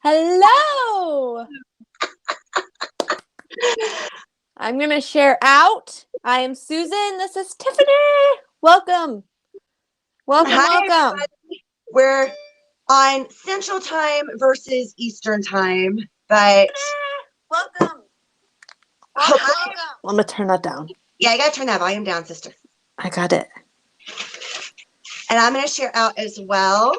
Hello. I'm going to share out. I am Susan. This is Tiffany. Welcome. Hi, Welcome. everybody. We're on Central Time versus Eastern Time, but Welcome. Let me turn that down. Yeah, I got to turn that volume down, sister. I got it. And I'm going to share out as well.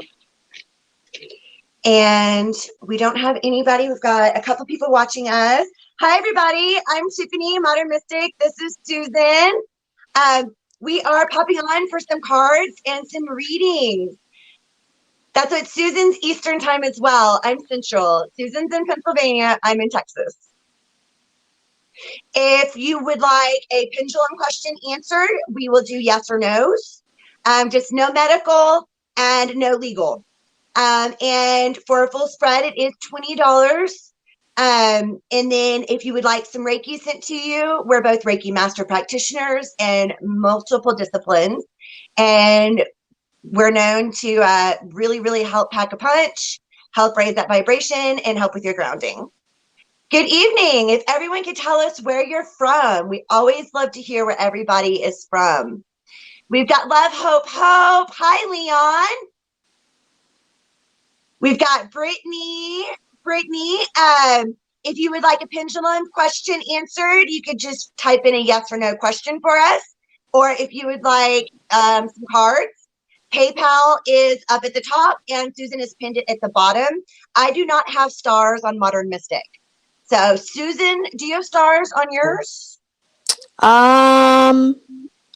And we don't have anybody. We've got a couple people watching us. Hi, everybody. I'm Tiffany, Modern Mystic. This is Susan. We are popping on for some cards and some readings. That's what Susan's Eastern Time as well. I'm Central. Susan's in Pennsylvania. I'm in Texas. If you would like a pendulum question answered, we will do yes or no's. Just no medical and no legal. And for a full spread, it is $20. And then if you would like some Reiki sent to you, we're both Reiki master practitioners in multiple disciplines. And we're known to really, really help pack a punch, help raise that vibration, and help with your grounding. Good evening. If everyone could tell us where you're from, we always love to hear where everybody is from. We've got Love, Hope. Hi, Leon. We've got Brittany. If you would like a pendulum question answered, you could just type in a yes or no question for us. Or if you would like some cards, PayPal is up at the top and Susan has pinned it at the bottom. I do not have stars on Modern Mystic. So Susan, do you have stars on yours?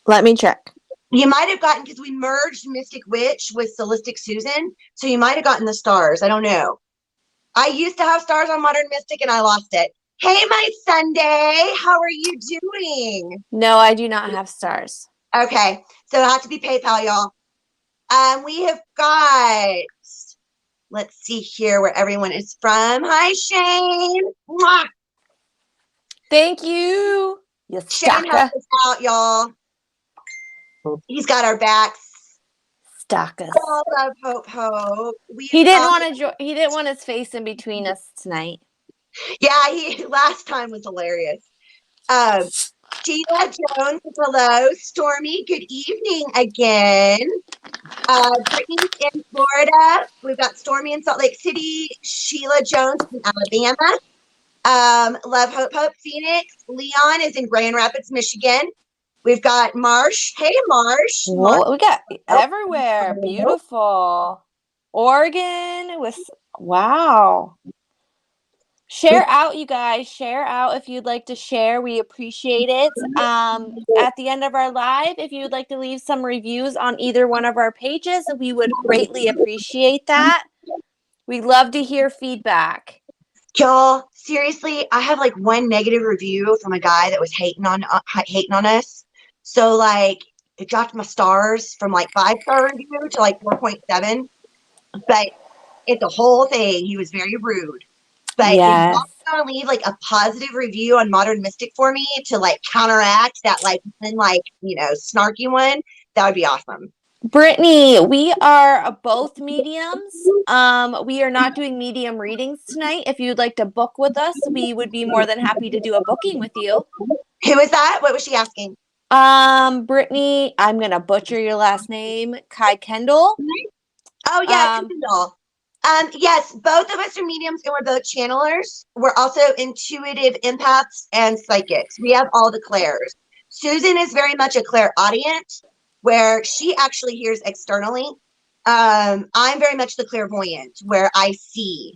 Let me check. You might have gotten, because we merged Mystic Witch with Solistic Susan, so you might have gotten the stars. I don't know. I used to have stars on Modern Mystic and I lost it. Hey, my Sunday, how are you doing? No, I do not have stars. Okay, so it'll have to be PayPal, y'all. We have got, let's see here where everyone is from. Hi, Shane. Mwah. Thank you. You Shane helped us out, y'all. He's got our backs. Stuck us. All love, hope. He didn't want to. He didn't want his face in between us tonight. Yeah, last time was hilarious. Sheila Jones, hello. Stormy, good evening again. Brittany's in Florida. We've got Stormy in Salt Lake City. Sheila Jones in Alabama. Love, hope, Phoenix. Leon is in Grand Rapids, Michigan. We've got Marsh. Hey, Marsh. Whoa, we got everywhere. Beautiful. Oregon with, wow. Share out, you guys. Share out if you'd like to share. We appreciate it. At the end of our live, if you would like to leave some reviews on either one of our pages, we would greatly appreciate that. We love to hear feedback. Y'all, seriously, I have like one negative review from a guy that was hating on us. So like it dropped my stars from like 5-star review to like 4.7. But it's a whole thing. He was very rude. But yes. If y'all want to leave like a positive review on Modern Mystic for me to like counteract that like snarky one, that would be awesome. Brittany, we are both mediums. We are not doing medium readings tonight. If you'd like to book with us, we would be more than happy to do a booking with you. Who is that? What was she asking? Brittany, I'm going to butcher your last name. Kai Kendall. Oh, yeah, Kendall. Yes, both of us are mediums and we're both channelers. We're also intuitive empaths and psychics. We have all the clairs. Susan is very much a clairaudient, where she actually hears externally. I'm very much the clairvoyant, where I see.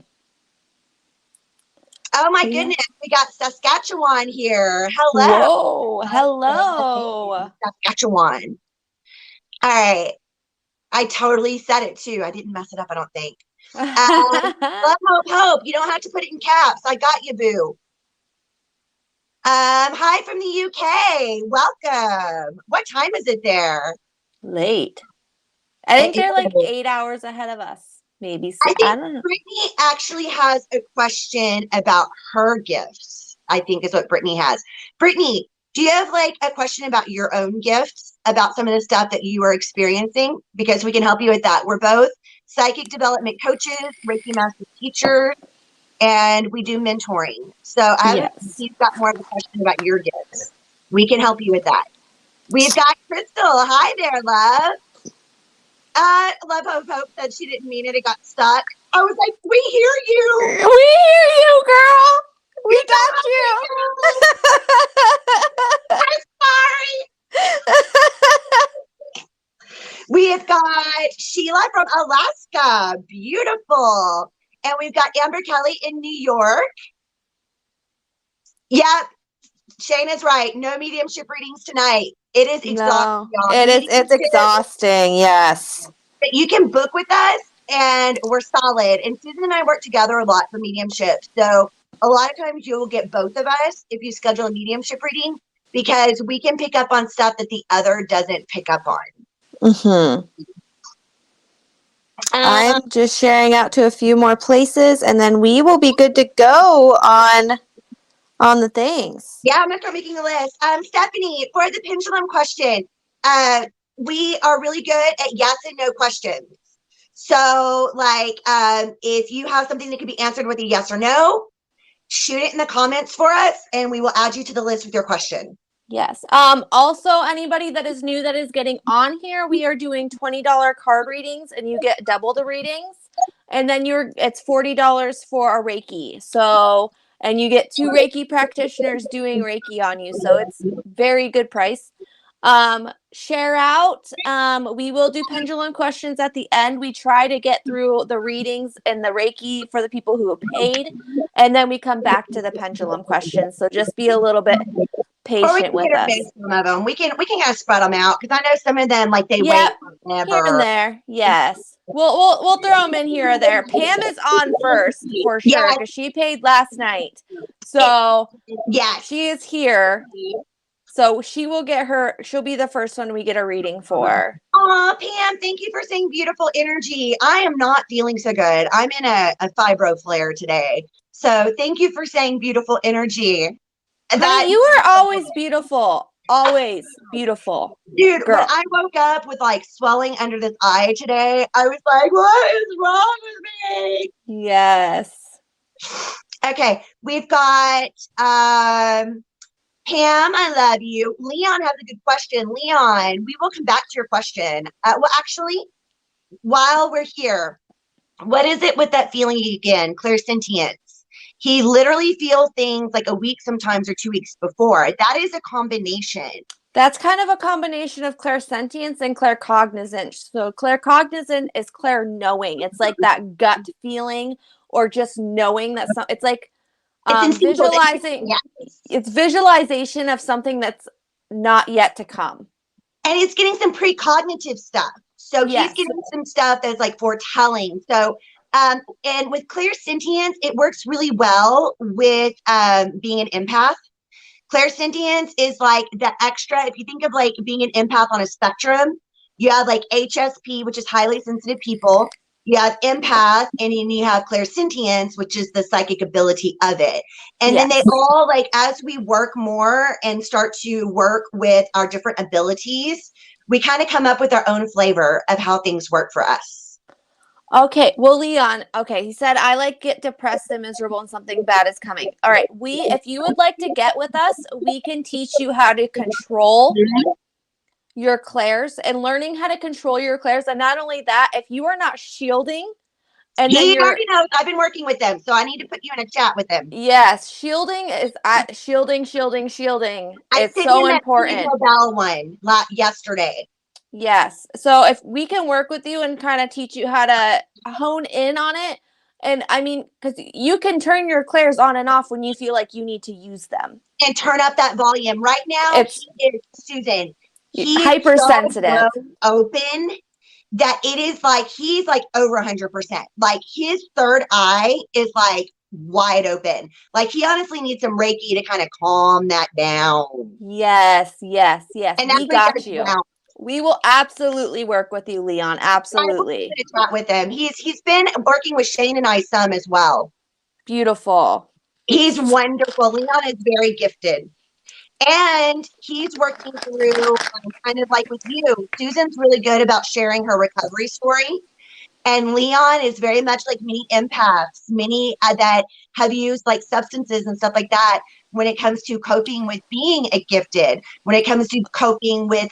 Oh my goodness, we got Saskatchewan here. Hello. Whoa, hello. Saskatchewan. All right. I totally said it too. I didn't mess it up, I don't think. Love, hope. You don't have to put it in caps. I got you, boo. Hi from the UK. Welcome. What time is it there? Late. I think they're like 8 hours ahead of us. Maybe. I don't know. Brittany actually has a question about her gifts, I think is what Brittany has. Brittany, do you have like a question about your own gifts, about some of the stuff that you are experiencing? Because we can help you with that. We're both psychic development coaches, Reiki master teachers. and we do mentoring. So I have he's got more of a question about your gifts. We can help you with that. We've got Crystal. Hi there, love. Love Hope said she didn't mean it. It got stuck. I was like, we hear you. We hear you, girl. We got you. I'm sorry. We have got Sheila from Alaska. Beautiful. And we've got Amber Kelly in New York. Yep. Shane is right. No mediumship readings tonight. It is exhausting. No, it's exhausting. Yes. But you can book with us and we're solid. And Susan and I work together a lot for mediumship. So a lot of times you will get both of us if you schedule a mediumship reading, because we can pick up on stuff that the other doesn't pick up on. Mm-hmm. I'm just sharing out to a few more places, and then we will be good to go on the things. Yeah, I'm gonna start making a list. Stephanie, for the pendulum question, we are really good at yes and no questions. So, like, if you have something that can be answered with a yes or no, shoot it in the comments for us, and we will add you to the list with your question. Yes. Also, anybody that is new that is getting on here, we are doing $20 card readings, and you get double the readings, and then it's $40 for a Reiki. So, and you get 2 Reiki practitioners doing Reiki on you. So it's very good price. Share out. We will do pendulum questions at the end. We try to get through the readings and the Reiki for the people who have paid, and then we come back to the pendulum questions. So just be a little bit patient with us. Some of them. We can kind of spread them out, because I know some of them, like, they wait forever. Here and there. Yes. We'll throw them in here or there. Pam is on first for sure, because she paid last night. So she is here. So she'll be the first one we get a reading for. Oh, Pam, thank you for saying beautiful energy. I am not feeling so good. I'm in a fibro flare today. So thank you for saying beautiful energy. Honey, you are always beautiful. Always beautiful. Dude, girl, when I woke up with like swelling under this eye today, I was like, what is wrong with me? Yes. Okay, we've got Pam, I love you. Leon has a good question. Leon, we will come back to your question. Well, actually, while we're here, what is it with that feeling again? Clairsentience. He literally feels things like a week sometimes or 2 weeks before. That is a combination. That's kind of a combination of clairsentience and claircognizance. So claircognizant is clair knowing. It's like that gut feeling, or just knowing that it's like visualizing. It's visualization of something that's not yet to come. And it's getting some precognitive stuff. So he's getting some stuff that's like foretelling. So and with clairsentience, it works really well with being an empath. Clairsentience is like the extra, if you think of like being an empath on a spectrum, you have like HSP, which is highly sensitive people. You have empath, and then you have clairsentience, which is the psychic ability of it. And then they all, like, as we work more and start to work with our different abilities, we kind of come up with our own flavor of how things work for us. Okay, well, Leon, he said, I get depressed and miserable and something bad is coming. All right, if you would like to get with us, we can teach you how to control your clairs, and learning how to control your clairs. And not only that, if you are not shielding, and then already knows I've been working with them, so I need to put you in a chat with them. Yes, shielding is shielding. It's so important. Bell one yesterday. Yes. So if we can work with you and kind of teach you how to hone in on it, and I mean, because you can turn your clairs on and off when you feel like you need to use them. And turn up that volume. Right now, Susan. He's hypersensitive. So open that it is like he's like over 100%. Like his third eye is like wide open. Like he honestly needs some Reiki to kind of calm that down. Yes. And we got you. Down. We will absolutely work with you, Leon. Absolutely. Chat with him. He's been working with Shane and I some as well. Beautiful. He's wonderful. Leon is very gifted. And he's working through kind of like with you. Susan's really good about sharing her recovery story. And Leon is very much like many empaths, many that have used like substances and stuff like that when it comes to coping with being a gifted, when it comes to coping with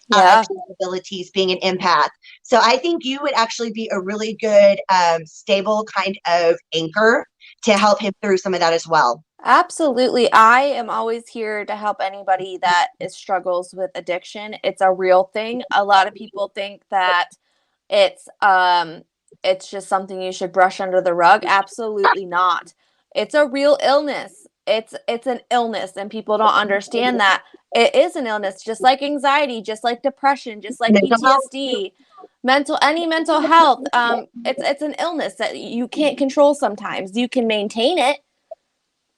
abilities, being an empath. So I think you would actually be a really good, stable kind of anchor to help him through some of that as well. Absolutely. I am always here to help anybody that struggles with addiction. It's a real thing. A lot of people think that it's just something you should brush under the rug. Absolutely not. It's a real illness. It's an illness, and people don't understand that it is an illness, just like anxiety, just like depression, just like Mental health. PTSD, any mental health. It's an illness that you can't control sometimes. You can maintain it,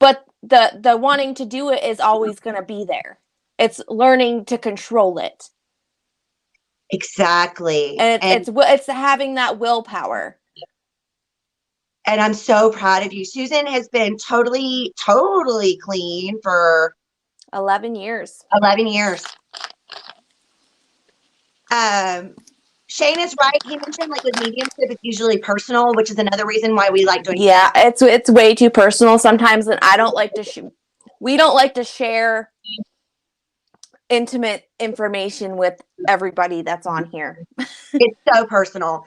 but the wanting to do it is always going to be there. It's learning to control it. Exactly. And it's having that willpower. And I'm so proud of you. Susan has been totally clean for 11 years. 11 years. Shane is right. He mentioned like with mediumship, it's usually personal, which is another reason why we like doing. Yeah, it's way too personal sometimes, and I don't like to. We don't like to share intimate information with everybody that's on here. It's so personal.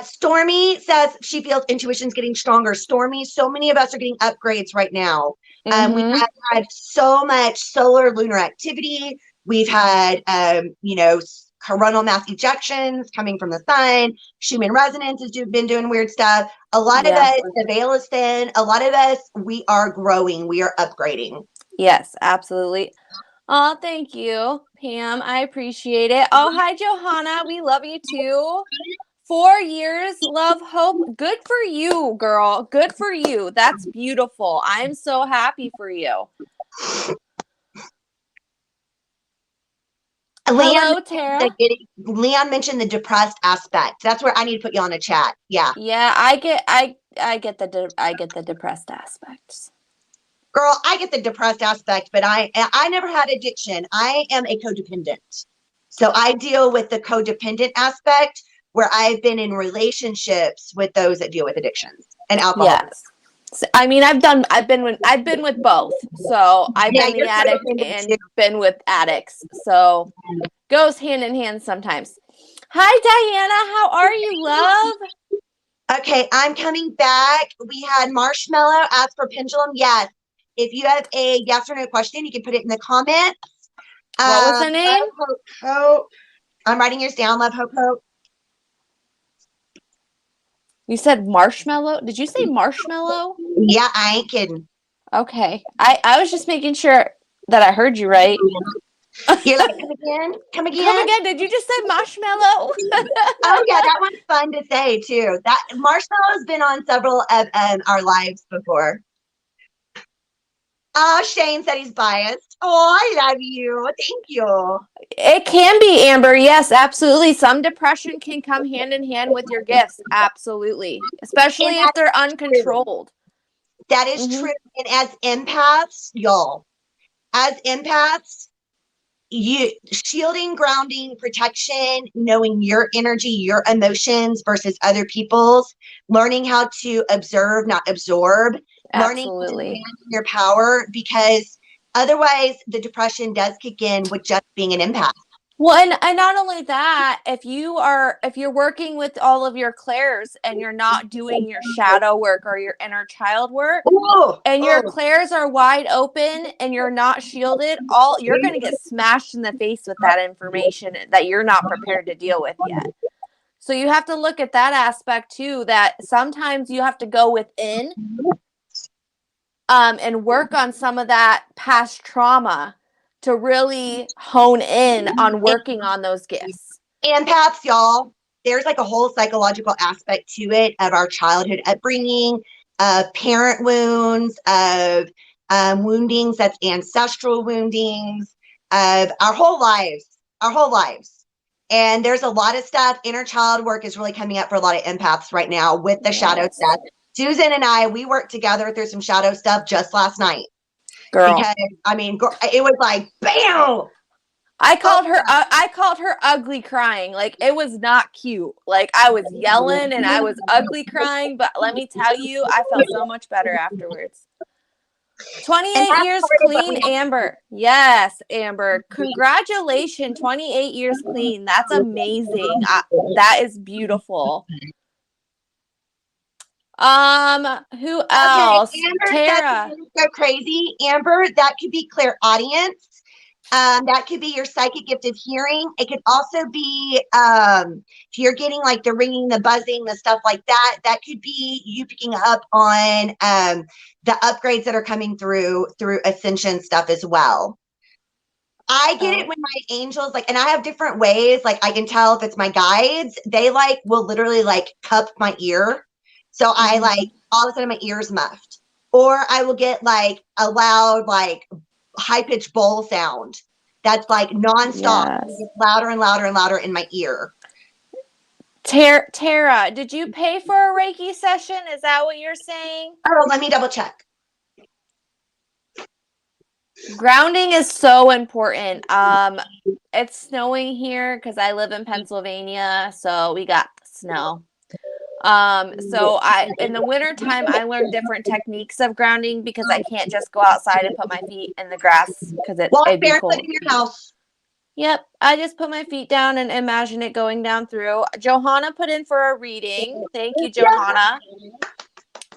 Stormy says she feels intuition's getting stronger. Stormy, so many of us are getting upgrades right now. We have had so much solar lunar activity. We've had, coronal mass ejections coming from the sun. Schumann resonance has been doing weird stuff. A lot of us, the veil is thin. A lot of us, we are growing. We are upgrading. Yes, absolutely. Oh, thank you, Pam. I appreciate it. Oh, hi, Johanna. We love you too. 4 years, love, hope. Good for you, girl. Good for you. That's beautiful. I'm so happy for you. Hello, Tara. Leon mentioned the depressed aspect. That's where I need to put you on a chat. Yeah. Yeah, I get the depressed aspects. Girl, I get the depressed aspect, but I never had addiction. I am a codependent. So I deal with the codependent aspect where I've been in relationships with those that deal with addictions and alcohol. Yes. I mean, I've been with both. So I've been the addict and been with addicts. So goes hand in hand sometimes. Hi, Diana. How are you, love? Okay, I'm coming back. We had Marshmallow ask for Pendulum. Yes. If you have a yes or no question, you can put it in the comments. What was her name? Love, hope. I'm writing yours down. Love, hope, hope. You said marshmallow? Did you say marshmallow? Yeah, I ain't kidding. Okay. I was just making sure that I heard you right. You're like, come again? Come again? Come again. Did you just say marshmallow? Oh, yeah, that one's fun to say, too. That marshmallow's been on several of our lives before. Oh, Shane said he's biased. Oh, I love you. Thank you. It can be, Amber. Yes, absolutely. Some depression can come hand in hand with your gifts. Absolutely. Especially if they're uncontrolled. That is true. And as empaths, y'all, as empaths, you shielding, grounding, protection, knowing your energy, your emotions versus other people's, learning how to observe, not absorb. Absolutely. Learning to stand in your power, because otherwise the depression does kick in with just being an empath. Well, and not only that, if you're working with all of your clairs and you're not doing your shadow work or your inner child work, and your clairs are wide open and you're not shielded, you're going to get smashed in the face with that information that you're not prepared to deal with yet. So you have to look at that aspect too, that sometimes you have to go within and work on some of that past trauma to really hone in on working on those gifts. Empaths, y'all, there's like a whole psychological aspect to it of our childhood upbringing, of parent wounds, of woundings, that's ancestral woundings, of our whole lives. And there's a lot of stuff. Inner child work is really coming up for a lot of empaths right now with the shadow stuff. Susan and I, we worked together through some shadow stuff just last night. Girl. Because, I mean, it was like, bam! I called her ugly crying. Like, it was not cute. Like, I was yelling and I was ugly crying, but let me tell you, I felt so much better afterwards. And 28 that's years part of what clean, we Amber. Yes, Amber. Congratulations. 28 years clean. That's amazing. That is beautiful. Who Okay, else? Amber says Tara. go crazy. Amber, that could be clairaudience. That could be your psychic gift of hearing. It could also be if you're getting like the ringing, the buzzing, the stuff like that. That could be you picking up on the upgrades that are coming through ascension stuff as well. I get it when my angels like, and I have different ways. Like I can tell if it's my guides. They like will literally like cup my ear, so I like all of a sudden my ear's muffed, or I will get like a loud like high pitched bowl sound that's like nonstop. Yes. It gets louder and louder and louder in my ear. Tara, did you pay for a Reiki session? Is that what you're saying? Oh, let me double check. Grounding is so important. It's snowing here because I live in Pennsylvania, so we got snow. So in the wintertime, I learned different techniques of grounding because I can't just go outside and put my feet in the grass because it'd be cold. In your house. Yep, I just put my feet down and imagine it going down through. Johanna put in for a reading. Thank you, Johanna.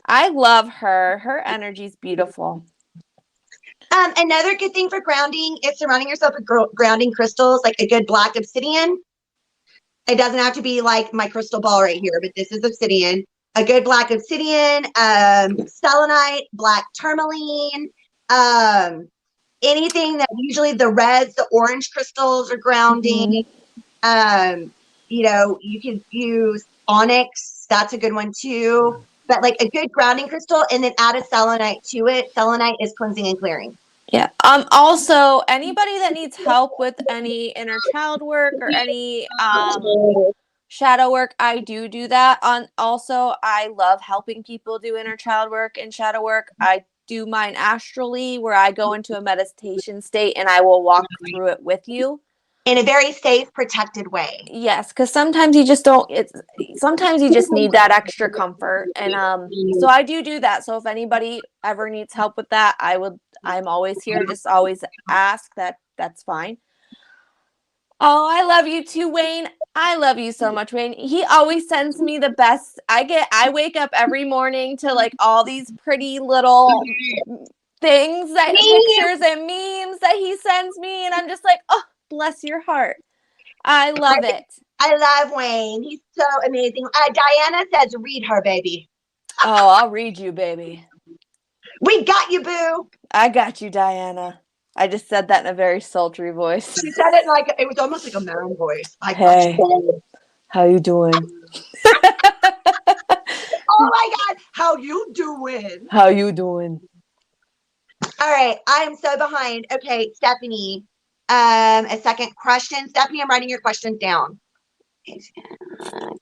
I love her. Her energy's beautiful. Another good thing for grounding is surrounding yourself with grounding crystals, like a good black obsidian. It doesn't have to be like my crystal ball right here, but this is obsidian. A good black obsidian, selenite, black tourmaline, anything that usually the reds, the orange crystals are grounding. You know, you can use onyx. That's a good one too. But like a good grounding crystal, and then add a selenite to it. Selenite is cleansing and clearing. Yeah. Also, anybody that needs help with any inner child work or any shadow work, I do that. Also, I love helping people do inner child work and shadow work. I do mine astrally, where I go into a meditation state and I will walk through it with you in a very safe, protected way. Yes, because sometimes you just don't. Sometimes you just need that extra comfort, and so I do that. So if anybody ever needs help with that, I'm always here. Just always ask. That's fine. Oh, I love you too, Wayne. I love you so much, Wayne. He always sends me the best. I wake up every morning to like all these pretty little things, pictures and memes that he sends me, and I'm just like, oh, bless your heart. I love it. I love Wayne. He's so amazing. Diana says, read her, baby. Oh, I'll read you, baby. We got you, boo. I got you, Diana. I just said that in a very sultry voice. She said it like it was almost like a man voice. Hey, how you doing? Oh my God, how you doing? How you doing? All right, I am so behind. Okay, Stephanie. A second question. Stephanie, I'm writing your questions down. Can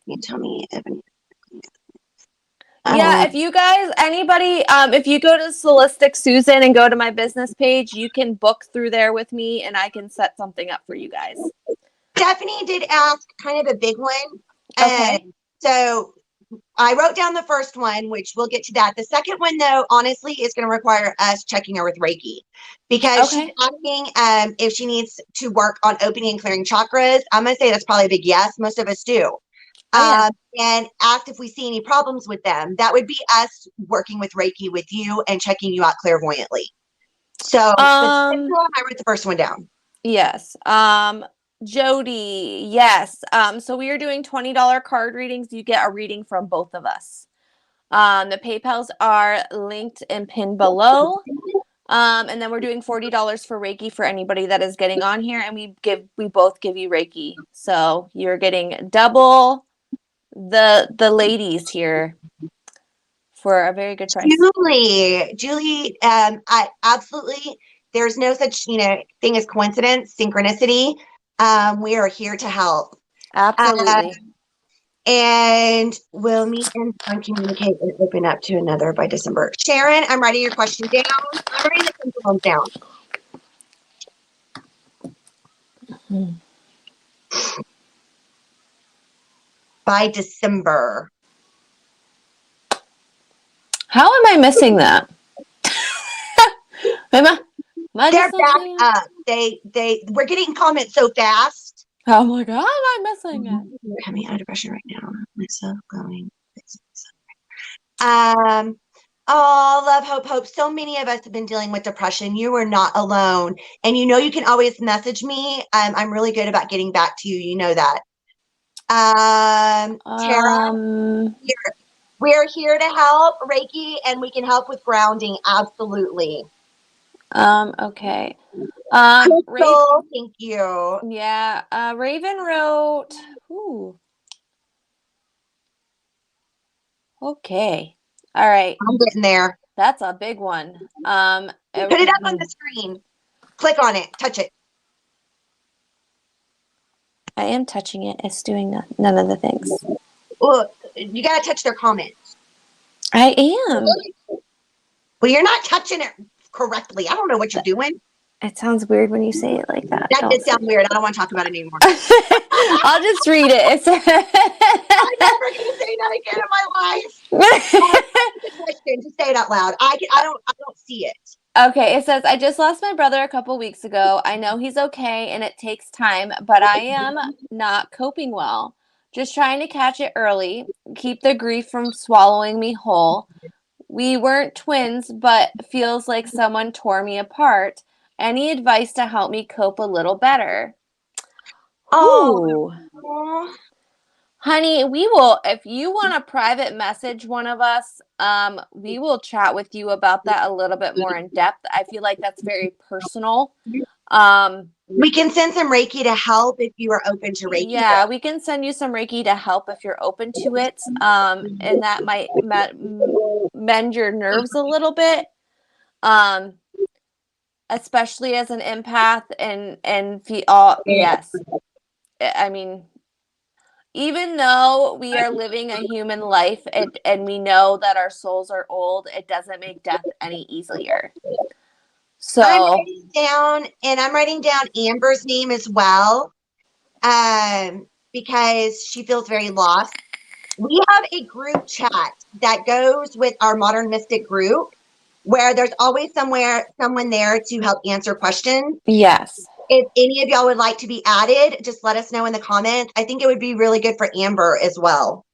you tell me if yeah, if you guys, anybody, if you go to Holistic Susan and go to my business page, you can book through there with me and I can set something up for you guys. Stephanie did ask kind of a big one. Okay. So I wrote down the first one, which we'll get to that. The second one, though, honestly, is going to require us checking her with Reiki because she's asking if she needs to work on opening and clearing chakras. I'm going to say that's probably a big yes. Most of us do. And asked if we see any problems with them. That would be us working with Reiki with you and checking you out clairvoyantly. So I wrote the first one down. Yes. Jody, yes. So we are doing $20 card readings. You get a reading from both of us. The PayPals are linked and pinned below. And then we're doing $40 for Reiki for anybody that is getting on here, and we both give you Reiki. So you're getting double the ladies here for a very good price. Julie, I absolutely, there's no such thing as coincidence, synchronicity. We are here to help. Absolutely. And we'll meet and communicate and open up to another by December. Sharon, I'm writing your question down. I'm writing the pendulum down. By December. How am I missing that? Am I They're just back missing it? up. We're getting comments so fast. Oh my God, I'm missing it. We're having out of depression right now. Myself going. Oh, love, hope. So many of us have been dealing with depression. You are not alone. And you know you can always message me. I'm really good about getting back to you. You know that. Tara, we're here to help Reiki, and we can help with grounding. Absolutely. Okay. Crystal, thank you. Yeah. Raven wrote. Ooh. Okay. All right. I'm getting there. That's a big one. Put it up on the screen. Click on it. Touch it. I am touching it. It's doing none of the things. Look, you gotta touch their comments. I am. Well, you're not touching it correctly. I don't know what you're doing. It sounds weird when you say it like that. That did sound weird. I don't want to talk about it anymore. I'll just read it. I'm never gonna say that again in my life. Just say it out loud. I don't see it. Okay, it says, I just lost my brother a couple weeks ago. I know he's okay and it takes time, but I am not coping well. Just trying to catch it early, keep the grief from swallowing me whole. We weren't twins, but feels like someone tore me apart. Any advice to help me cope a little better? Oh. Honey, we will, if you want to private message one of us, we will chat with you about that a little bit more in depth. I feel like that's very personal. We can send some Reiki to help if you are open to Reiki. Yeah, we can send you some Reiki to help if you're open to it. And that might mend your nerves a little bit. Especially as an empath and yes. I mean, even though we are living a human life and we know that our souls are old, it doesn't make death any easier. So I'm writing down Amber's name as well, because she feels very lost. We have a group chat that goes with our Modern Mystic group, where there's always someone there to help answer questions. Yes. If any of y'all would like to be added, just let us know in the comments. I think it would be really good for Amber as well.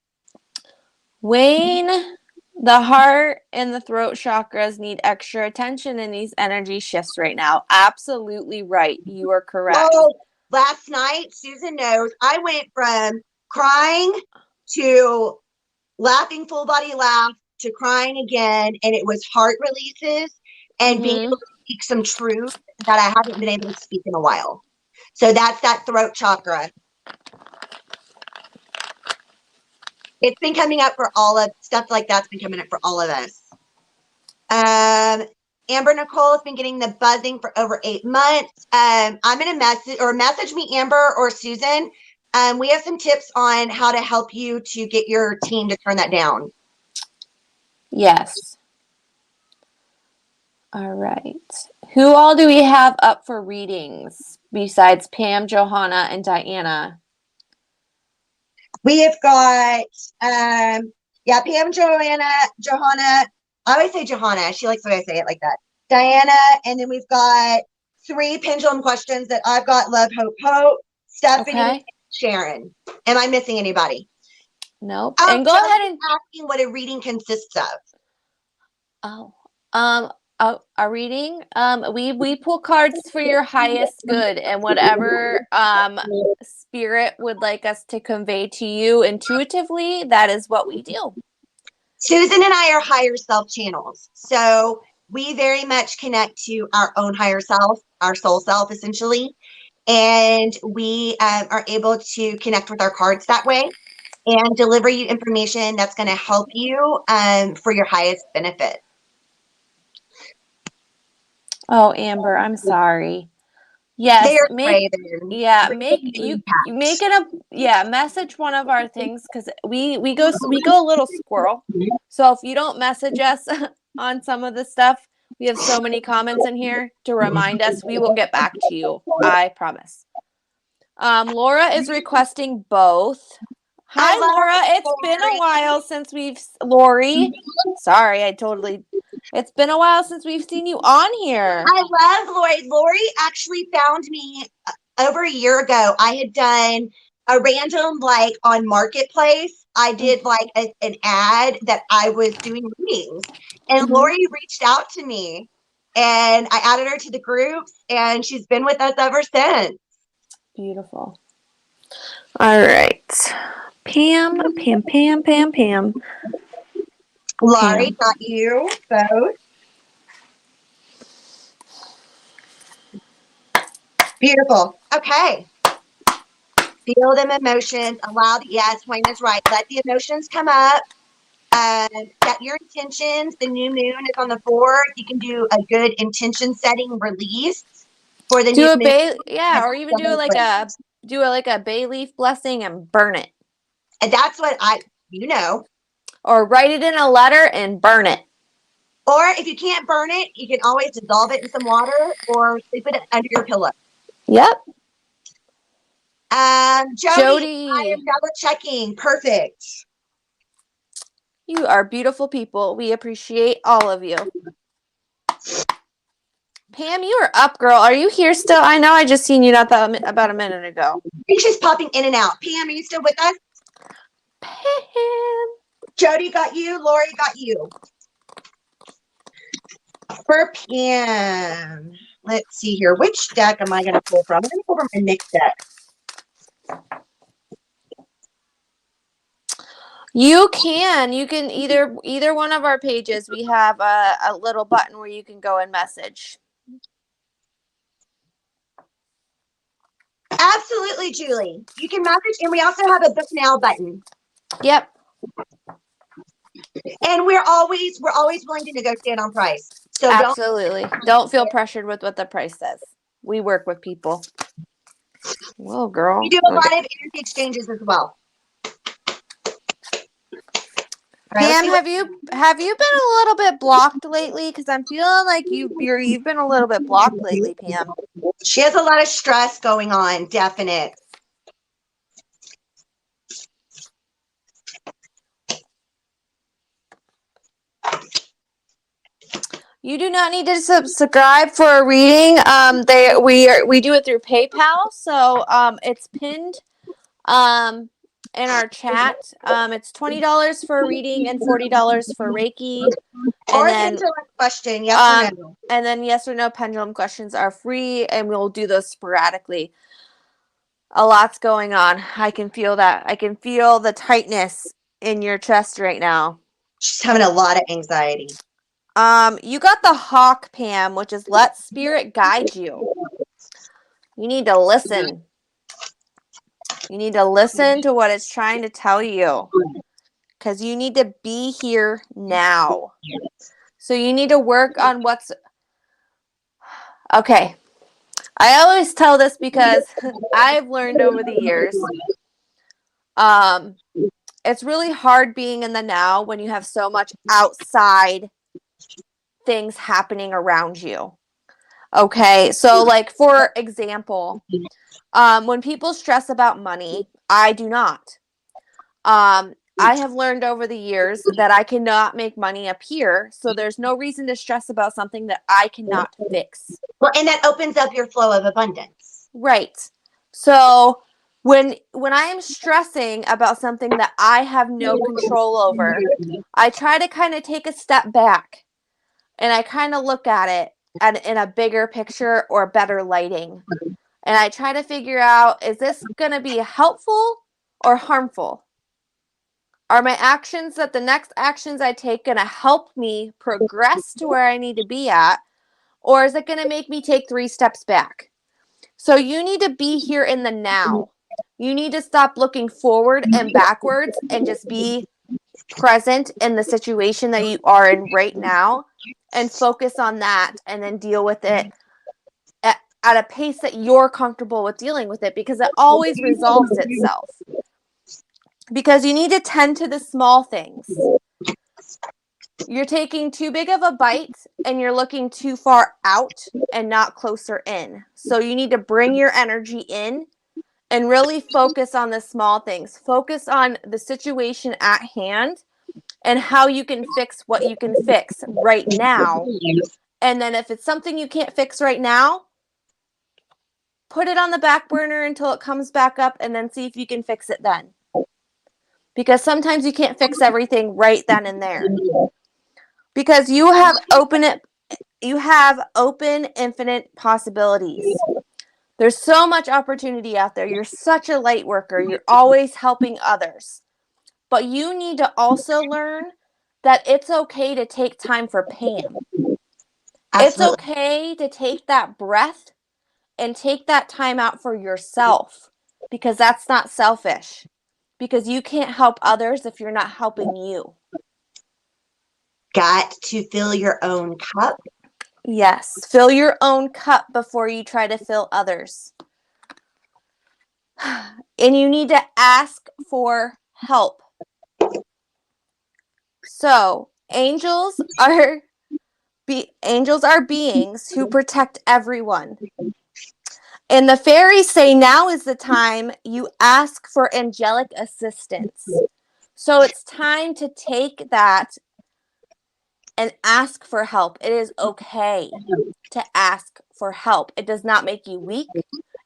Wayne, the heart and the throat chakras need extra attention in these energy shifts right now. Absolutely right. You are correct. Oh, last night, Susan knows, I went from crying to laughing, full body laugh, to crying again, and it was heart releases and being able to speak some truth that I haven't been able to speak in a while. So that's that throat chakra. It's been coming up for all of stuff like that's been coming up for all of us. Amber Nicole has been getting the buzzing for over 8 months. I'm going to message me, Amber or Susan. We have some tips on how to help you to get your team to turn that down. Yes. All right. Who all do we have up for readings besides Pam, Johanna, and Diana? We have got, Pam, Johanna. I always say Johanna. She likes the way I say it like that. Diana, and then we've got 3 pendulum questions that I've got. Love, hope, Stephanie, and Sharon. Am I missing anybody? Nope. And go ahead and asking what a reading consists of. A reading. We pull cards for your highest good and whatever spirit would like us to convey to you intuitively. That is what we do. Susan and I are higher self channels, so we very much connect to our own higher self, our soul self, essentially, and we are able to connect with our cards that way and deliver you information that's going to help you for your highest benefit. Oh, Amber, I'm sorry. Yes, message one of our things, because we go a little squirrel. So if you don't message us on some of the stuff, we have so many comments in here to remind us. We will get back to you. I promise. Laura is requesting both. Hi, Laura. It's been a while since Lori. Sorry, it's been a while since we've seen you on here. I love Lori. Lori actually found me over a year ago. I had done a random, like on Marketplace. I did like an ad that I was doing readings, and Lori reached out to me, and I added her to the groups, and she's been with us ever since. Beautiful. All right. Pam. Lori, got you both. Beautiful. Okay. Feel them emotions. Allow the, yes, Wayne is right. Let the emotions come up. Set your intentions. The new moon is on the 4th. You can do a good intention setting release for the new moon. Or even do like a bay leaf blessing and burn it. And that's what Or write it in a letter and burn it. Or if you can't burn it, you can always dissolve it in some water or sleep it under your pillow. Yep. Jody, I am double checking. Perfect. You are beautiful people. We appreciate all of you. Pam, you are up, girl. Are you here still? I know I just seen you about a minute ago. I think she's popping in and out. Pam, are you still with us? Pam. Jody got you. Lori got you. For Pam, let's see here. Which deck am I going to pull from? I'm going to pull from my mixed deck. You can either one of our pages. We have a little button where you can go and message. Absolutely, Julie. You can message, and we also have a book now button. Yep. And we're always willing to negotiate on price. So absolutely, don't feel pressured with what the price says. We work with people. Whoa, girl. We do a lot of energy exchanges as well. Pam, have you been a little bit blocked lately? Because I'm feeling like you've been a little bit blocked lately, Pam. She has a lot of stress going on, definite. You do not need to subscribe for a reading. We do it through PayPal, so it's pinned in our chat. It's $20 for a reading and $40 for Reiki. Or pendulum question, yes or no. And then yes or no pendulum questions are free, and we'll do those sporadically. A lot's going on. I can feel that. I can feel the tightness in your chest right now. She's having a lot of anxiety. You got the hawk, Pam, which is let spirit guide you. You need to listen. You need to listen to what it's trying to tell you, because you need to be here now. So you need to work on okay. I always tell this because I've learned over the years, it's really hard being in the now when you have so much outside things happening around you. Okay, so like for example, when people stress about money, I do not. I have learned over the years that I cannot make money up here, so there's no reason to stress about something that I cannot fix. Well, and that opens up your flow of abundance. Right. So when I am stressing about something that I have no control over, I try to kind of take a step back, and I kind of look at it in a bigger picture or better lighting. And I try to figure out, is this going to be helpful or harmful? Are my actions the next actions I take going to help me progress to where I need to be at? Or is it going to make me take 3 steps back? So you need to be here in the now. You need to stop looking forward and backwards and just be present in the situation that you are in right now and focus on that, and then deal with it at a pace that you're comfortable with dealing with it, because it always resolves itself. Because you need to tend to the small things. You're taking too big of a bite and you're looking too far out and not closer in. So you need to bring your energy in and really focus on the small things. Focus on the situation at hand and how you can fix what you can fix right now. And then if it's something you can't fix right now, put it on the back burner until it comes back up and then see if you can fix it then. Because sometimes you can't fix everything right then and there. Because you have open, infinite possibilities. There's so much opportunity out there. You're such a light worker. You're always helping others. But you need to also learn that it's okay to take time for Pam. Absolutely. It's okay to take that breath and take that time out for yourself, because that's not selfish. Because you can't help others if you're not helping you. Got to fill your own cup. Yes, fill your own cup before you try to fill others. And you need to ask for help. So, angels are beings who protect everyone. And the fairies say now is the time you ask for angelic assistance. So it's time to take that and ask for help. It is okay to ask for help. It does not make you weak.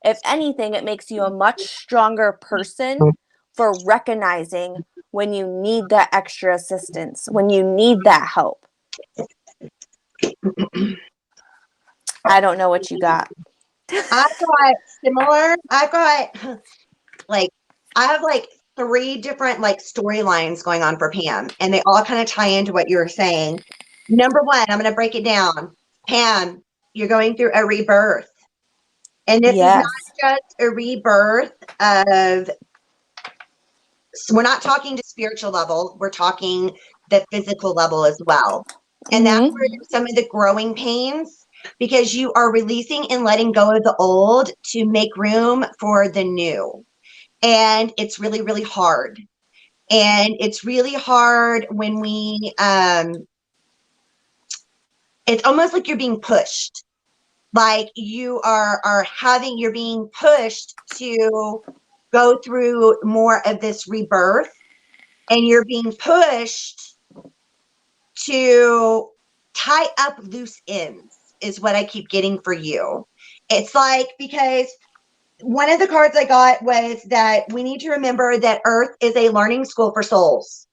If anything, it makes you a much stronger person for recognizing when you need that extra assistance, when you need that help. I don't know what you got. I've got similar. I have like 3 different like storylines going on for Pam, and they all kind of tie into what you were saying. Number 1, I'm going to break it down. Pam, you're going through a rebirth. And this is not just a rebirth of, so we're not talking to spiritual level, we're talking the physical level as well. And that's where some of the growing pains, because you are releasing and letting go of the old to make room for the new. And it's really, really hard. And it's really hard when we, it's almost like you're being pushed. Like you you're being pushed to go through more of this rebirth, and you're being pushed to tie up loose ends is what I keep getting for you. It's like, because one of the cards I got was that we need to remember that Earth is a learning school for souls.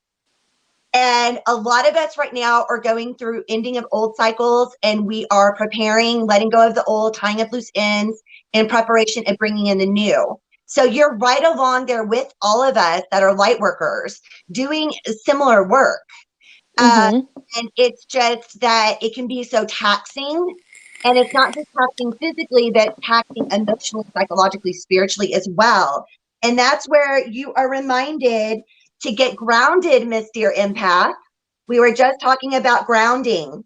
And a lot of us right now are going through ending of old cycles, and we are preparing, letting go of the old, tying up loose ends in preparation of bringing in the new. So you're right along there with all of us that are light workers doing similar work. And it's just that it can be so taxing. And it's not just taxing physically, but taxing emotionally, psychologically, spiritually as well. And that's where you are reminded to get grounded, Miss Dear Empath. We were just talking about grounding.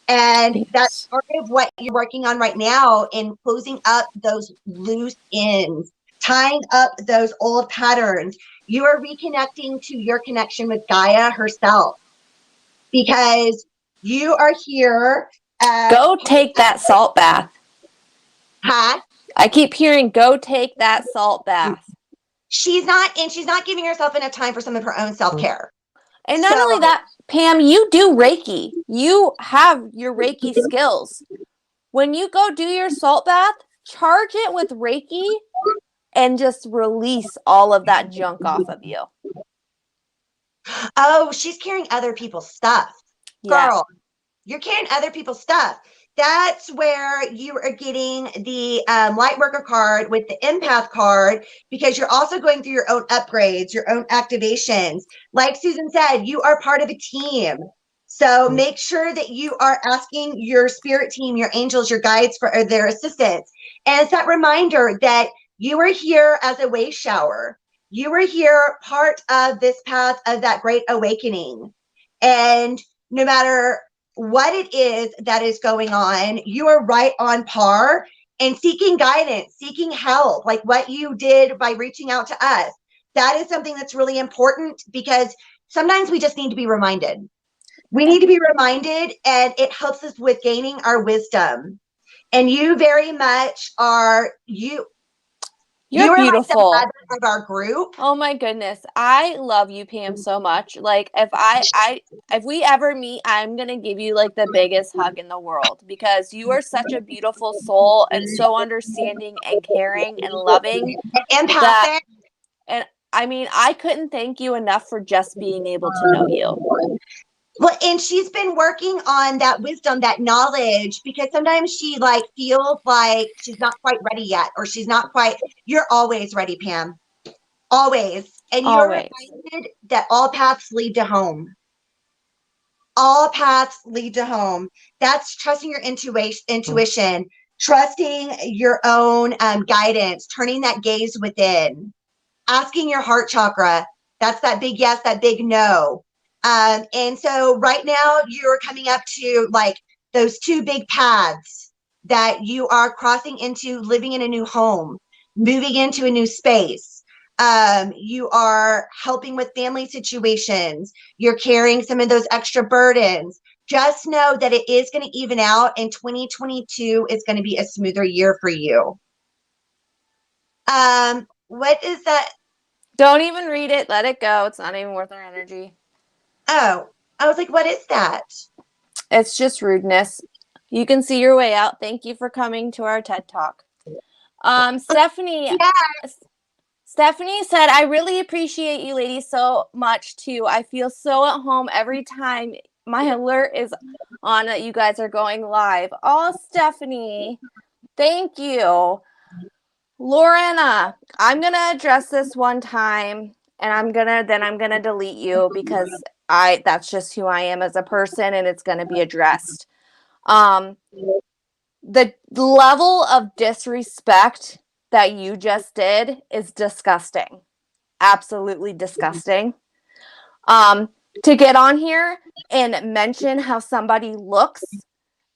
And that's part of what you're working on right now, in closing up those loose ends, tying up those old patterns. You are reconnecting to your connection with Gaia herself, because you are here. Go take that salt bath. Huh? I keep hearing, go take that salt bath. She's not giving herself enough time for some of her own self-care. And not only that, Pam, you do Reiki. You have your Reiki skills. When you go do your salt bath, charge it with Reiki and just release all of that junk off of you. Oh, she's carrying other people's stuff. Yeah. Girl, you're carrying other people's stuff. That's where you are getting the light worker card with the empath card, because you're also going through your own upgrades, your own activations. Like Susan said, you are part of a team. So make sure that you are asking your spirit team, your angels, your guides for their assistance. And it's that reminder that you are here as a wave shower. You are here part of this path of that great awakening. And no matter what it is that is going on, you are right on par, and seeking guidance, seeking help, like what you did by reaching out to us. That is something that's really important, because sometimes we just need to be reminded. We need to be reminded, and it helps us with gaining our wisdom. And you very much are, you You're You are like the beautiful. mother of our group. Oh my goodness. I love you, Pam, so much. Like if we ever meet, I'm going to give you like the biggest hug in the world because you are such a beautiful soul and so understanding and caring and loving that, Empathic. and I mean, I couldn't thank you enough for just being able to know you. Well, and she's been working on that wisdom, that knowledge, because sometimes she like feels like she's not quite ready yet, or she's not quite. You're always ready, Pam. Always. And you're Always. reminded that all paths lead to home. All paths lead to home. That's trusting your intuition, trusting your own guidance, turning that gaze within, asking your heart chakra. That's that big yes, that big no. And so right now you're coming up to like those two big paths that you are crossing into, living in a new home, moving into a new space. You are helping with family situations. You're carrying some of those extra burdens. Just know that it is going to even out, and 2022 is going to be a smoother year for you. What is that? Don't even read it. Let it go. It's not even worth our energy. Oh, I was like, what is that? It's just rudeness. You can see your way out. Thank you for coming to our TED Talk. Stephanie. Yeah. Stephanie said, I really appreciate you ladies so much too. I feel so at home every time my alert is on that you guys are going live. Oh, Stephanie, thank you. Lorena, I'm going to address this one time and I'm going to delete you because that's just who I am as a person and it's going to be addressed. The level of disrespect that you just did is disgusting. Absolutely disgusting. To get on here and mention how somebody looks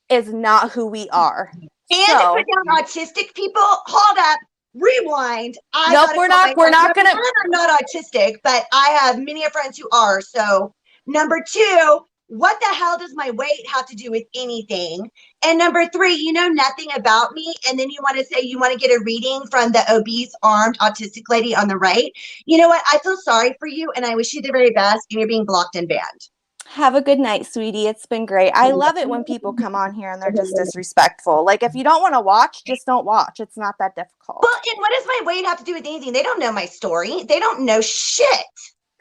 is not who we are. And to put down autistic people, hold up, rewind. Nope, we're not gonna. I'm not autistic, but I have many friends who are. So, number two, what the hell does my weight have to do with anything? And number three, you know nothing about me, and then you want to say you want to get a reading from the obese, armed, autistic lady on the right. You know what? I feel sorry for you, and I wish you the very best, and you're being blocked and banned. Have a good night, sweetie. It's been great. I love it when people come on here and they're just disrespectful. Like, if you don't want to watch, just don't watch. It's not that difficult. Well, and what does my weight have to do with anything? They don't know my story. They don't know shit.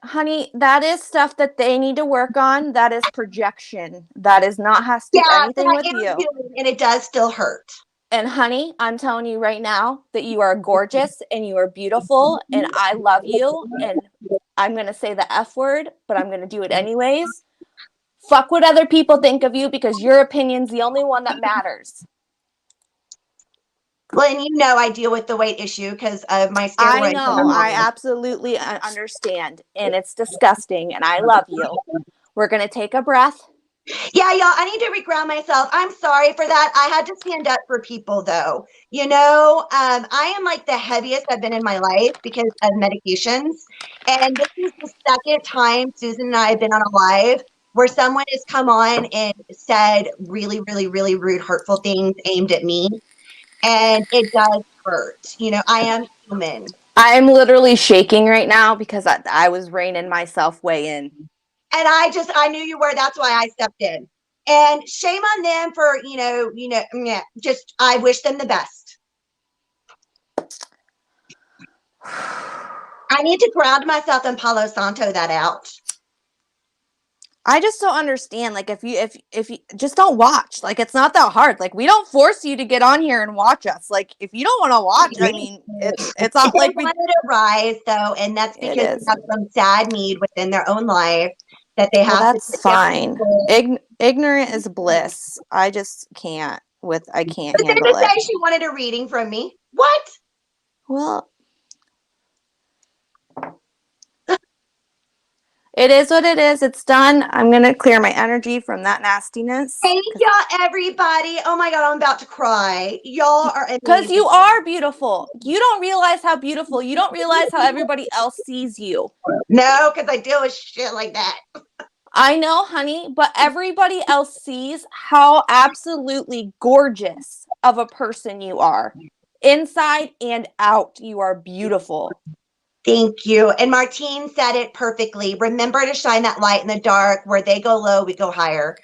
Honey, that is stuff that they need to work on. That is projection. That is not has to do anything with you. And it does still hurt. And honey, I'm telling you right now that you are gorgeous and you are beautiful and I love you. And I'm going to say the F word, but I'm going to do it anyways. Fuck what other people think of you because your opinion's the only one that matters. Well, and you know I deal with the weight issue because of my steroids. I know. I absolutely understand. And it's disgusting. And I love you. We're going to take a breath. Yeah, y'all, I need to reground myself. I'm sorry for that. I had to stand up for people, though. You know, I am like the heaviest I've been in my life because of medications. And this is the second time Susan and I have been on a live where someone has come on and said really, really, really rude, hurtful things aimed at me. And it does hurt. You know, I am human. I'm literally shaking right now because I was reining myself way in. And I knew you were. That's why I stepped in. And shame on them for, just I wish them the best. I need to ground myself and Palo Santo that out. I just don't understand. Like, if you just don't watch, like, it's not that hard. Like, we don't force you to get on here and watch us. Like, if you don't want to watch, I mean, it's not like we wanted to rise though, and that's because they have some sad need within their own life that they have. That's fine. Ignorant is bliss. I just can't I can't handle it. Say she wanted a reading from me. What? Well, it is what it is. It's done. I'm going to clear my energy from that nastiness. Thank y'all, everybody. Oh my God, I'm about to cry. Y'all are amazing. Because you are beautiful. You don't realize how beautiful. You don't realize how everybody else sees you. No, because I deal with shit like that. I know, honey, but everybody else sees how absolutely gorgeous of a person you are. inside and out. You are beautiful. Thank you. And Martine said it perfectly. Remember to shine that light in the dark. Where they go low, we go higher.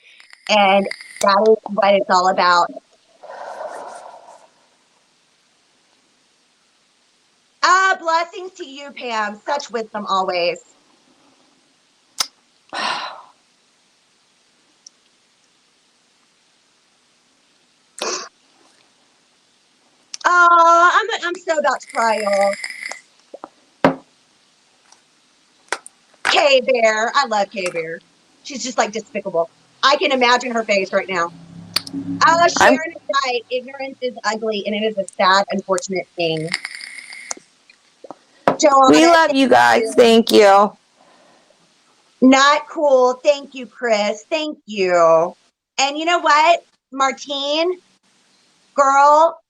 And that is what it's all about. Blessings to you, Pam. Such wisdom always. Oh, I'm so about to cry, y'all. K-Bear. I love K-Bear. She's just like despicable. I can imagine her face right now. Sharon is right. Ignorance is ugly, and it is a sad, unfortunate thing. Joanna, We love you guys. Thank you. Not cool. Thank you, Chris. Thank you. And you know what, Martine, girl,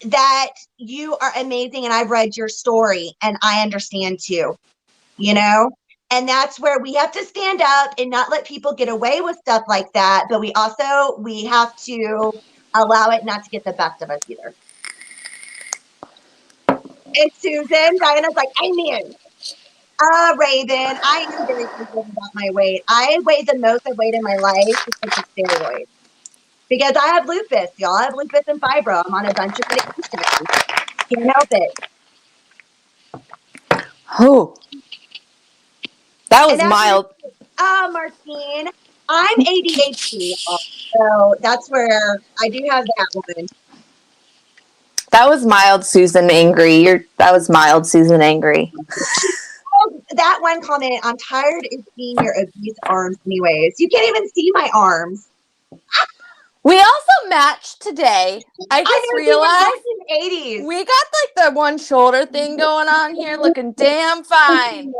that you are amazing, and I've read your story, and I understand too, you know? And that's where we have to stand up and not let people get away with stuff like that. But we have to allow it not to get the best of us either. And Susan, Diana's like, amen. Raven, I am very concerned about my weight. I weigh the most I've weighed in my life because of steroids. Because I have lupus, y'all. I have lupus and fibro. I'm on a bunch of medications. Can't help it. Oh, that was mild. Martine, I'm ADHD, so that's where I do have that one. That was mild, Susan Angry. That was mild, Susan Angry. That one comment, I'm tired of seeing your obese arms anyways. You can't even see my arms. We also matched today. I just realized we got like the one shoulder thing going on here, looking damn fine.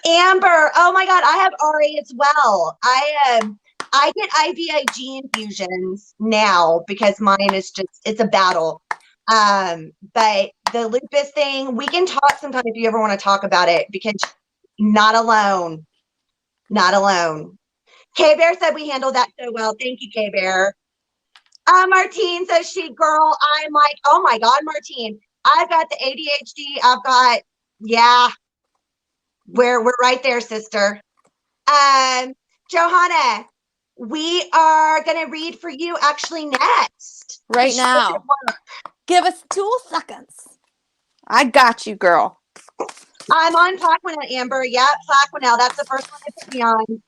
Amber, oh my God, I have RA as well. I get IVIG infusions now because mine is it's a battle. But the lupus thing, we can talk sometime if you ever want to talk about it, because not alone. Not alone. K-Bear said we handled that so well. Thank you, K-Bear. Martine says girl, I'm like, oh my God, Martine, I've got the ADHD. I've got, yeah, we're right there, sister. Johanna, we are going to read for you actually next. Right now. Give us 2 seconds. I got you, girl. I'm on Plaquenil, Amber. Yep, Plaquenil. That's the first one they put me on.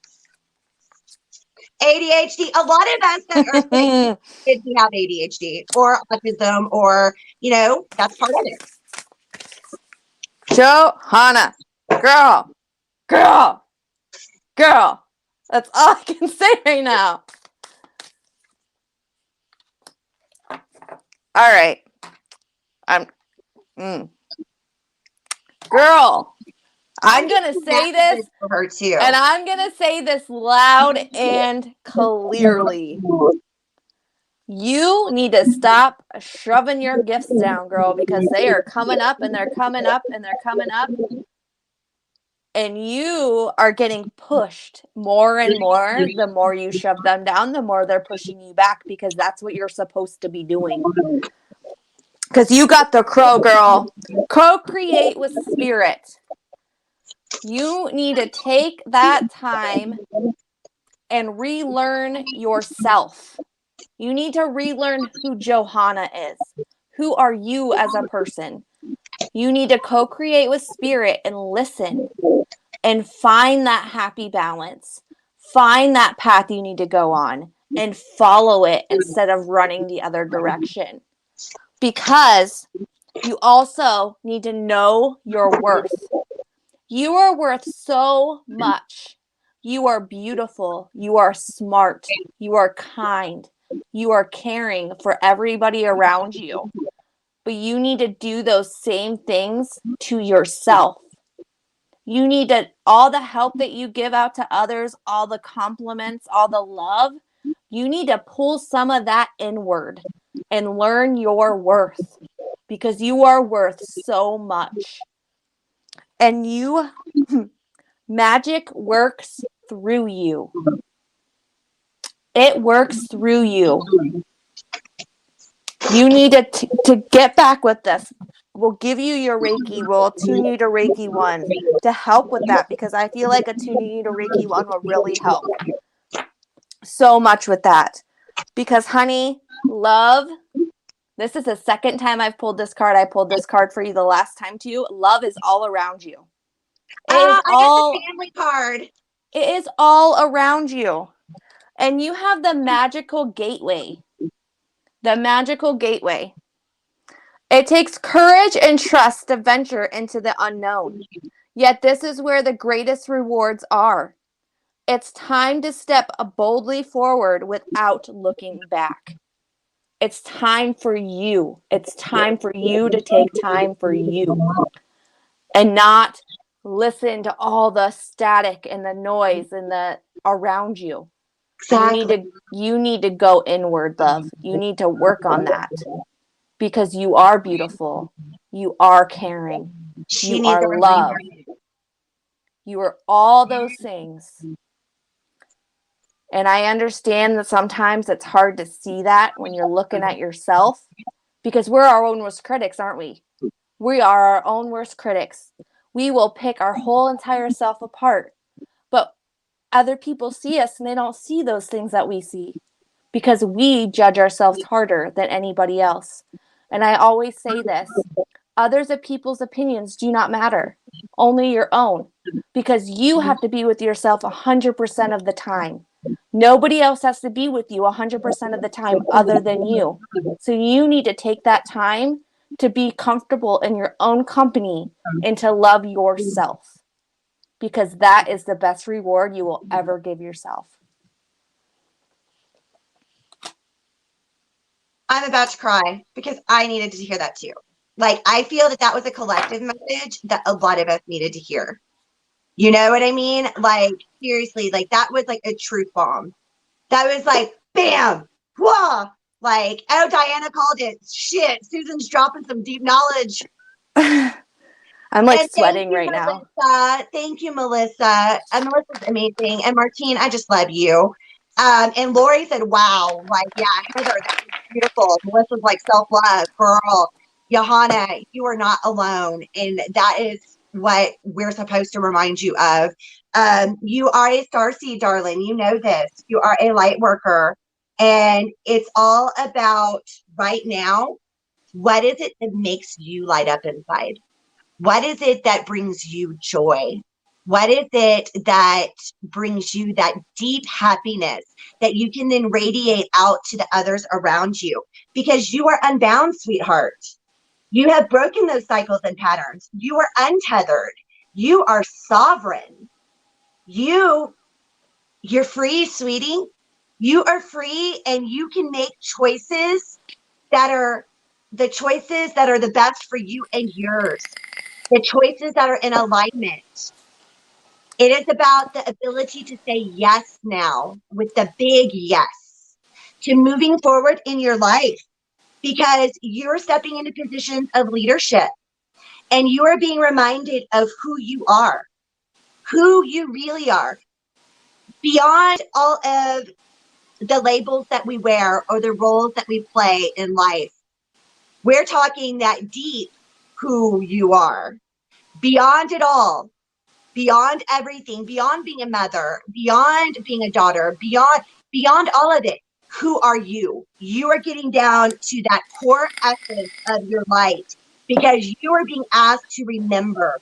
ADHD. A lot of us that are kids who have ADHD or autism, or, that's part of it. Johanna, girl. That's all I can say right now. All right. Girl, I'm going to say this for her too. And I'm going to say this loud and clearly. You need to stop shoving your gifts down, girl, because they are coming up and they're coming up and they're coming up. And you are getting pushed more and more. The more you shove them down, the more they're pushing you back, because that's what you're supposed to be doing. Because you got the crow, girl. Co-create with spirit. You need to take that time and relearn yourself. You need to relearn who Johanna is. Who are you as a person? You need to co-create with spirit and listen and find that happy balance. Find that path you need to go on and follow it instead of running the other direction. Because you also need to know your worth. You are worth so much. You are beautiful. You are smart. You are kind. You are caring for everybody around you. But you need to do those same things to yourself. You need to, all the help that you give out to others, all the compliments, all the love, you need to pull some of that inward and learn your worth, because you are worth so much. And magic works through you. It works through you. You need to get back with this. We'll give you your Reiki. We'll tune you to Reiki 1 to help with that, because I feel like tuning you to Reiki 1 will really help so much with that. Because, honey, love, this is the second time I've pulled this card. I pulled this card for you the last time too. Love is all around you. I got the family card. It is all around you. And you have the magical gateway. The magical gateway. It takes courage and trust to venture into the unknown. Yet this is where the greatest rewards are. It's time to step boldly forward without looking back. It's time for you. It's time for you to take time for you and not listen to all the static and the noise and the around you. Exactly. You need to go inward, love. You need to work on that, because you are beautiful. You are caring. She You needs are a love. reminder. You are all those things. And I understand that sometimes it's hard to see that when you're looking at yourself, because we're our own worst critics, aren't we? We are our own worst critics. We will pick our whole entire self apart. But other people see us and they don't see those things that we see, because we judge ourselves harder than anybody else. And I always say this: others of people's opinions do not matter, only your own, because you have to be with yourself 100% of the time. Nobody else has to be with you 100% of the time other than you. So you need to take that time to be comfortable in your own company and to love yourself, because that is the best reward you will ever give yourself. I'm about to cry because I needed to hear that too. Like, I feel that that was a collective message that a lot of us needed to hear. You know what I mean? Like, seriously, like that was like a truth bomb. That was like, bam, whoa. Like, oh, Diana called it. Shit, Susan's dropping some deep knowledge. I'm like And sweating right now. Thank you, Melissa. And Melissa's amazing. And Martine, I just love you. And Lori said, wow, like, yeah, Heather, that was beautiful. Melissa's like, self-love, girl. Johanna, you are not alone. And that is what we're supposed to remind you of. You are a starseed, darling. You know this. You are a light worker. And it's all about right now, what is it that makes you light up inside? What is it that brings you joy? What is it that brings you that deep happiness that you can then radiate out to the others around you? Because you are unbound, sweetheart. You have broken those cycles and patterns. You are untethered. You are sovereign. You're free, sweetie. You are free, and you can make choices that are the best for you and yours. The choices that are in alignment. It is about the ability to say yes now, with the big yes, to moving forward in your life, because you're stepping into positions of leadership and you are being reminded of who you really are, beyond all of the labels that we wear or the roles that we play in life. We're talking that deep who you are, beyond it all, beyond everything, beyond being a mother, beyond being a daughter, beyond all of it. Who are you? You are getting down to that core essence of your light, because you are being asked to remember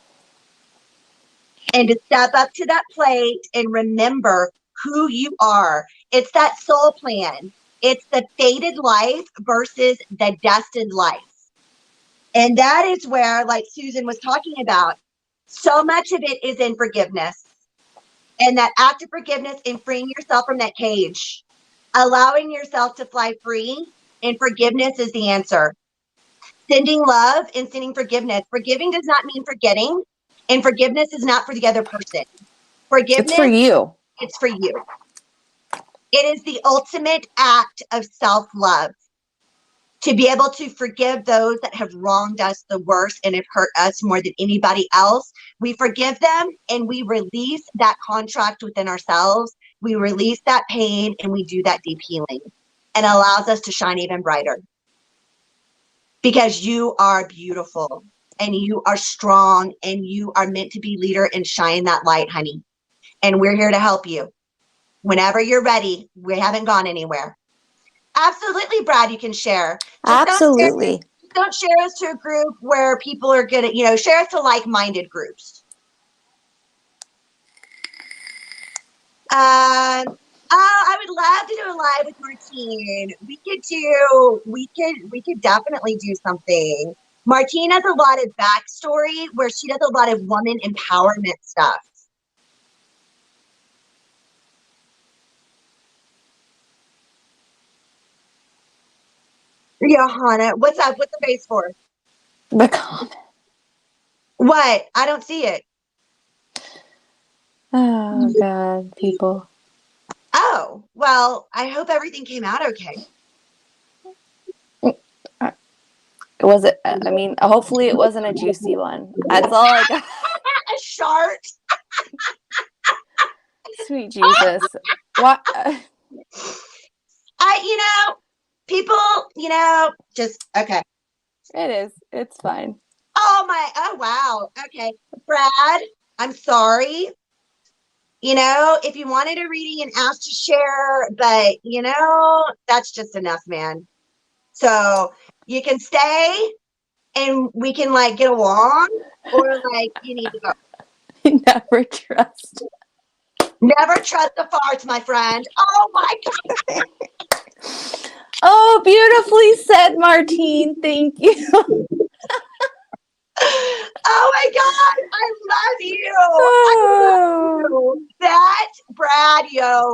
and to step up to that plate and remember who you are. It's that soul plan. It's the fated life versus the destined life. And that is where, like Susan was talking about, so much of it is in forgiveness. And that act of forgiveness and freeing yourself from that cage, allowing yourself to fly free, and forgiveness is the answer. Sending love and sending forgiveness. Forgiving does not mean forgetting, and forgiveness is not for the other person. Forgiveness, it's for you. It's for you. It is the ultimate act of self-love, to be able to forgive those that have wronged us the worst and have hurt us more than anybody else. We forgive them and we release that contract within ourselves. We release that pain and we do that deep healing, and allows us to shine even brighter. because you are beautiful and you are strong and you are meant to be leader and shine that light, honey. And we're here to help you. Whenever you're ready, we haven't gone anywhere. Absolutely, Brad, you can share. Absolutely. Don't share us to a group where people are gonna, share us to like-minded groups. I would love to do a live with Martine. We could definitely do something. Martine has a lot of backstory where she does a lot of woman empowerment stuff. Johanna, what's up? What's the base for? The comment. What? I don't see it. Oh, God, people. Oh, well, I hope everything came out okay. Was it? I mean, hopefully it wasn't a juicy one. That's all I got. A shark. Sweet Jesus. What? People, just, okay. It is. It's fine. Oh, wow. Okay. Brad, I'm sorry. If you wanted a reading and asked to share, but, that's just enough, man. So you can stay and we can, get along, or, you need to go. Never trust. Never trust the farts, my friend. Oh, my God. Oh, beautifully said, Martine. Thank you. Oh my God, I love you. I love you. That Brad,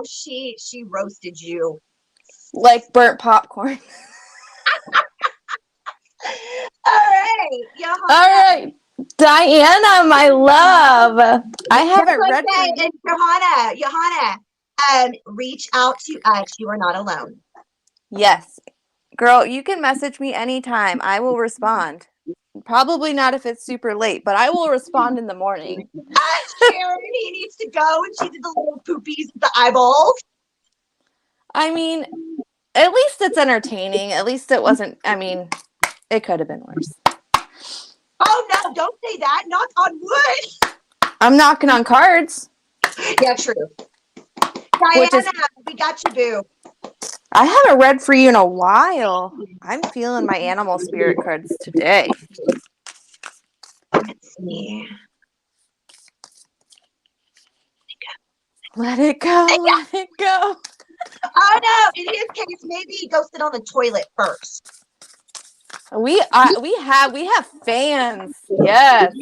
she roasted you. Like burnt popcorn. All right, Johanna. All right, Diana, my love. I haven't read for you. And Johanna, reach out to us. You are not alone. Yes. Girl, you can message me anytime. I will respond. Probably not if it's super late, but I will respond in the morning. Sharon, he needs to go, and she did the little poopies with the eyeballs. I mean, at least it's entertaining. At least it wasn't, it could have been worse. Oh, no, don't say that. Knock on wood. I'm knocking on cards. Yeah, true. Diana, we got you, boo. I haven't read for you in a while. I'm feeling my animal spirit cards today. Let's see. Let it go. Let it go. Oh no! In his case, maybe go sit on the toilet first. We have fans. Yes.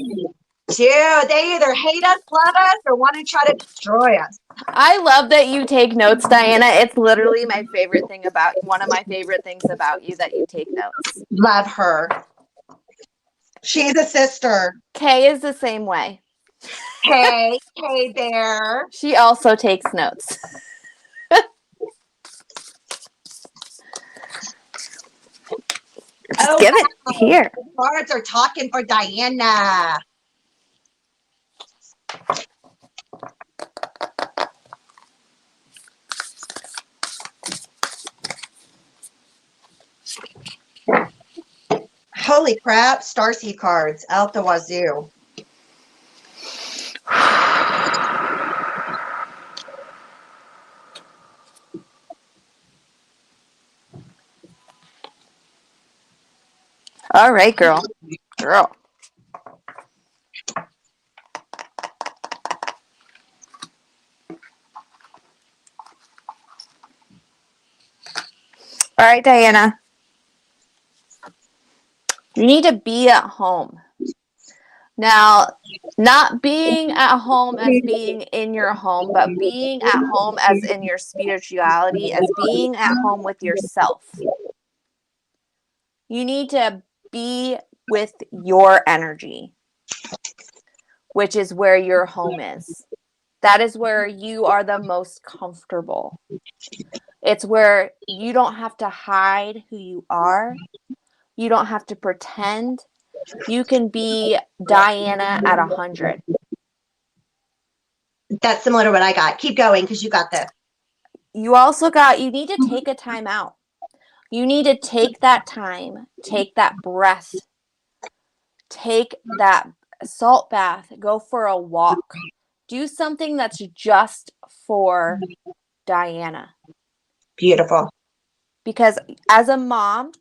Dude, they either hate us, love us, or want to try to destroy us. I love that you take notes, Diana. It's literally one of my favorite things about you, that you take notes. Love her. She's a sister. Kay is the same way. Hey there. She also takes notes. Just give it here. The cards are talking for Diana. Holy crap, Starseed cards out the wazoo. All right, girl. All right, Diana. You need to be at home. Now, not being at home as being in your home, but being at home as in your spirituality, as being at home with yourself. You need to be with your energy, which is where your home is. That is where you are the most comfortable. It's where you don't have to hide who you are. You don't have to pretend. You can be Diana at 100. That's similar to what I got. Keep going because you got this. You need to take a time out. You need to take that time, take that breath, take that salt bath, go for a walk, do something that's just for Diana. Beautiful. Because as a mom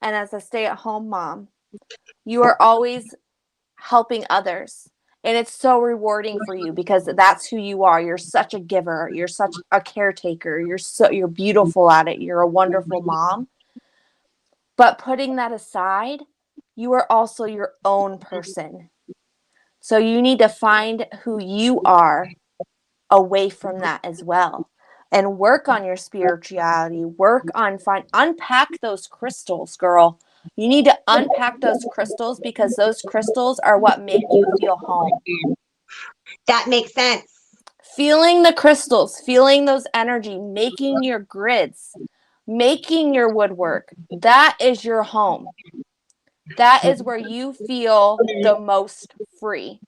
and as a stay-at-home mom, you are always helping others. And it's so rewarding for you because that's who you are. You're such a giver. You're such a caretaker. You're beautiful at it. You're a wonderful mom. But putting that aside, you are also your own person. So you need to find who you are away from that as well. And work on your spirituality. Unpack those crystals, girl. You need to unpack those crystals because those crystals are what make you feel home. That makes sense. Feeling the crystals, feeling those energy, making your grids, making your woodwork, that is your home. That is where you feel the most free.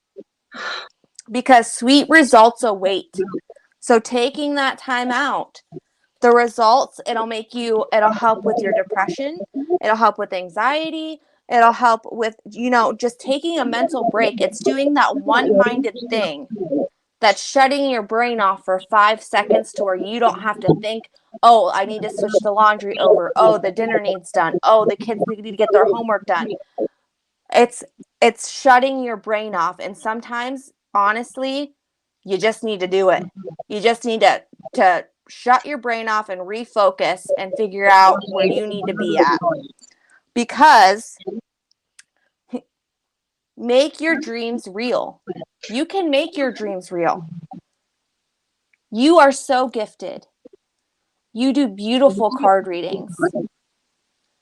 Because sweet results await. So taking that time out, the results, it'll help with your depression, it'll help with anxiety, it'll help with, just taking a mental break. It's doing that one-minded thing that's shutting your brain off for 5 seconds to where you don't have to think, oh, I need to switch the laundry over. Oh, the dinner needs done. Oh, the kids need to get their homework done. It's shutting your brain off. And sometimes, honestly, you just need to do it. You just need to shut your brain off and refocus and figure out where you need to be at. Because make your dreams real. You can make your dreams real. You are so gifted. You do beautiful card readings.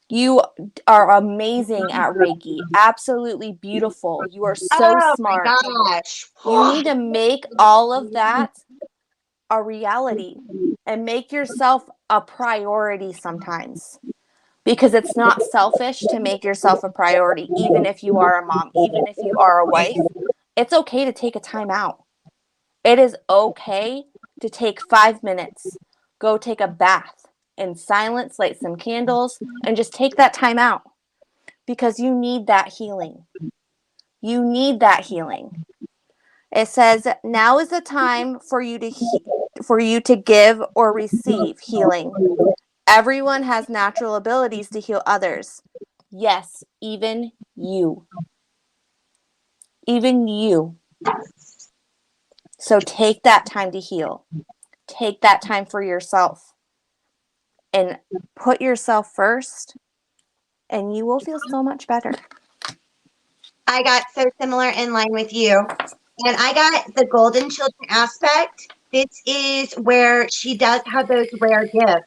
You are amazing at Reiki. Absolutely beautiful. You are so smart. Oh my gosh. You need to make all of that a reality and make yourself a priority sometimes. Because it's not selfish to make yourself a priority, even if you are a mom, even if you are a wife. It's okay to take a time out. It is okay to take 5 minutes, go take a bath in silence, light some candles, and just take that time out because you need that healing. You need that healing. It says, now is the time for you to give or receive healing. Everyone has natural abilities to heal others. Yes, even you. Even you. So take that time to heal. Take that time for yourself. And put yourself first, and you will feel so much better. I got so similar in line with you. And I got the golden children aspect. This is where she does have those rare gifts.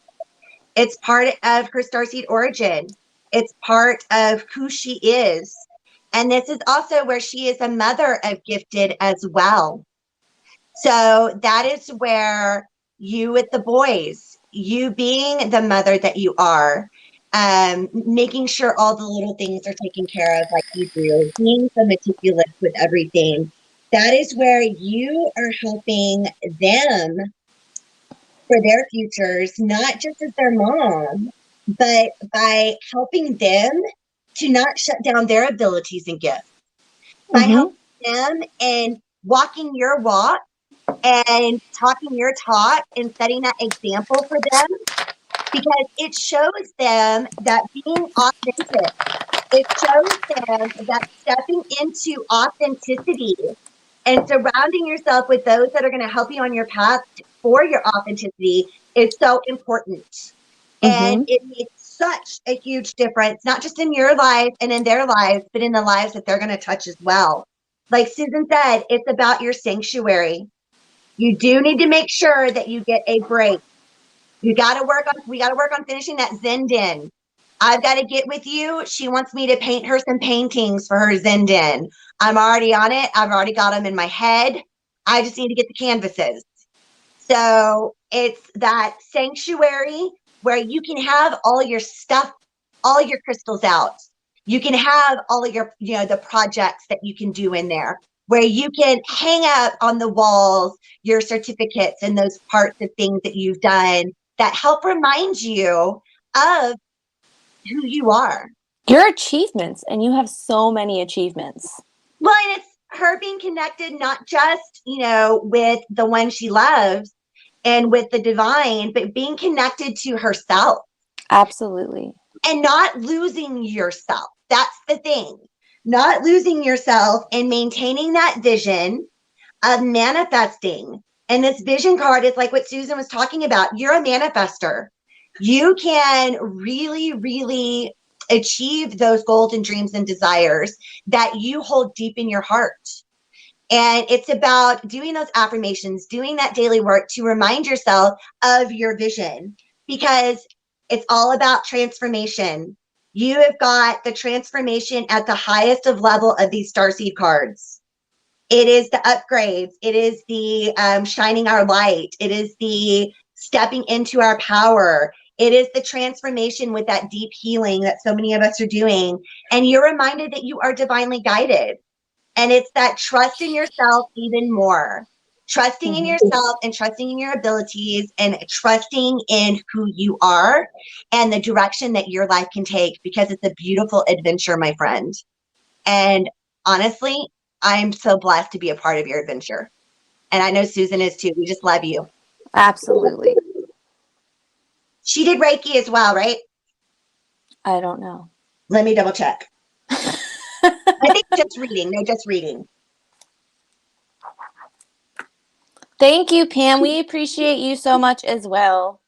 It's part of her starseed origin. It's part of who she is. And this is also where she is a mother of gifted as well. So that is where you with the boys, you being the mother that you are, making sure all the little things are taken care of like you do, being so meticulous with everything. That is where you are helping them for their futures, not just as their mom, but by helping them to not shut down their abilities and gifts. By helping them and walking your walk and talking your talk and setting that example for them, because it shows them that being authentic, it shows them that stepping into authenticity and surrounding yourself with those that are going to help you on your path for your authenticity is so important. And it makes such a huge difference, not just in your life and in their lives, but in the lives that they're going to touch as well. Like Susan said, it's about your sanctuary. You do need to make sure that you get a break. We got to work on finishing that Zen Den. I've got to get with you. She wants me to paint her some paintings for her Zen Den. I'm already on it. I've already got them in my head. I just need to get the canvases. So it's that sanctuary where you can have all your stuff, all your crystals out. You can have all of your, the projects that you can do in there, where you can hang up on the walls your certificates and those parts of things that you've done that help remind you of who you are. Your achievements, and you have so many achievements. Well, and it's her being connected not just, with the one she loves and with the divine, but being connected to herself. Absolutely. And not losing yourself. That's the thing. Not losing yourself and maintaining that vision of manifesting. And this vision card is like what Susan was talking about. You're a manifester. You can really, really achieve those goals and dreams and desires that you hold deep in your heart. And it's about doing those affirmations, doing that daily work to remind yourself of your vision, because it's all about transformation. You have got the transformation at the highest of level of these starseed cards. It is the upgrades. It is the shining our light. It is the stepping into our power. It is the transformation with that deep healing that so many of us are doing. And you're reminded that you are divinely guided. And it's that trust in yourself even more. Trusting in yourself and trusting in your abilities and trusting in who you are and the direction that your life can take, because it's a beautiful adventure, my friend. And honestly, I'm so blessed to be a part of your adventure. And I know Susan is too. We just love you. Absolutely. She did Reiki as well, right? I don't know. Let me double check. I think just reading. No, just reading. Thank you, Pam. We appreciate you so much as well.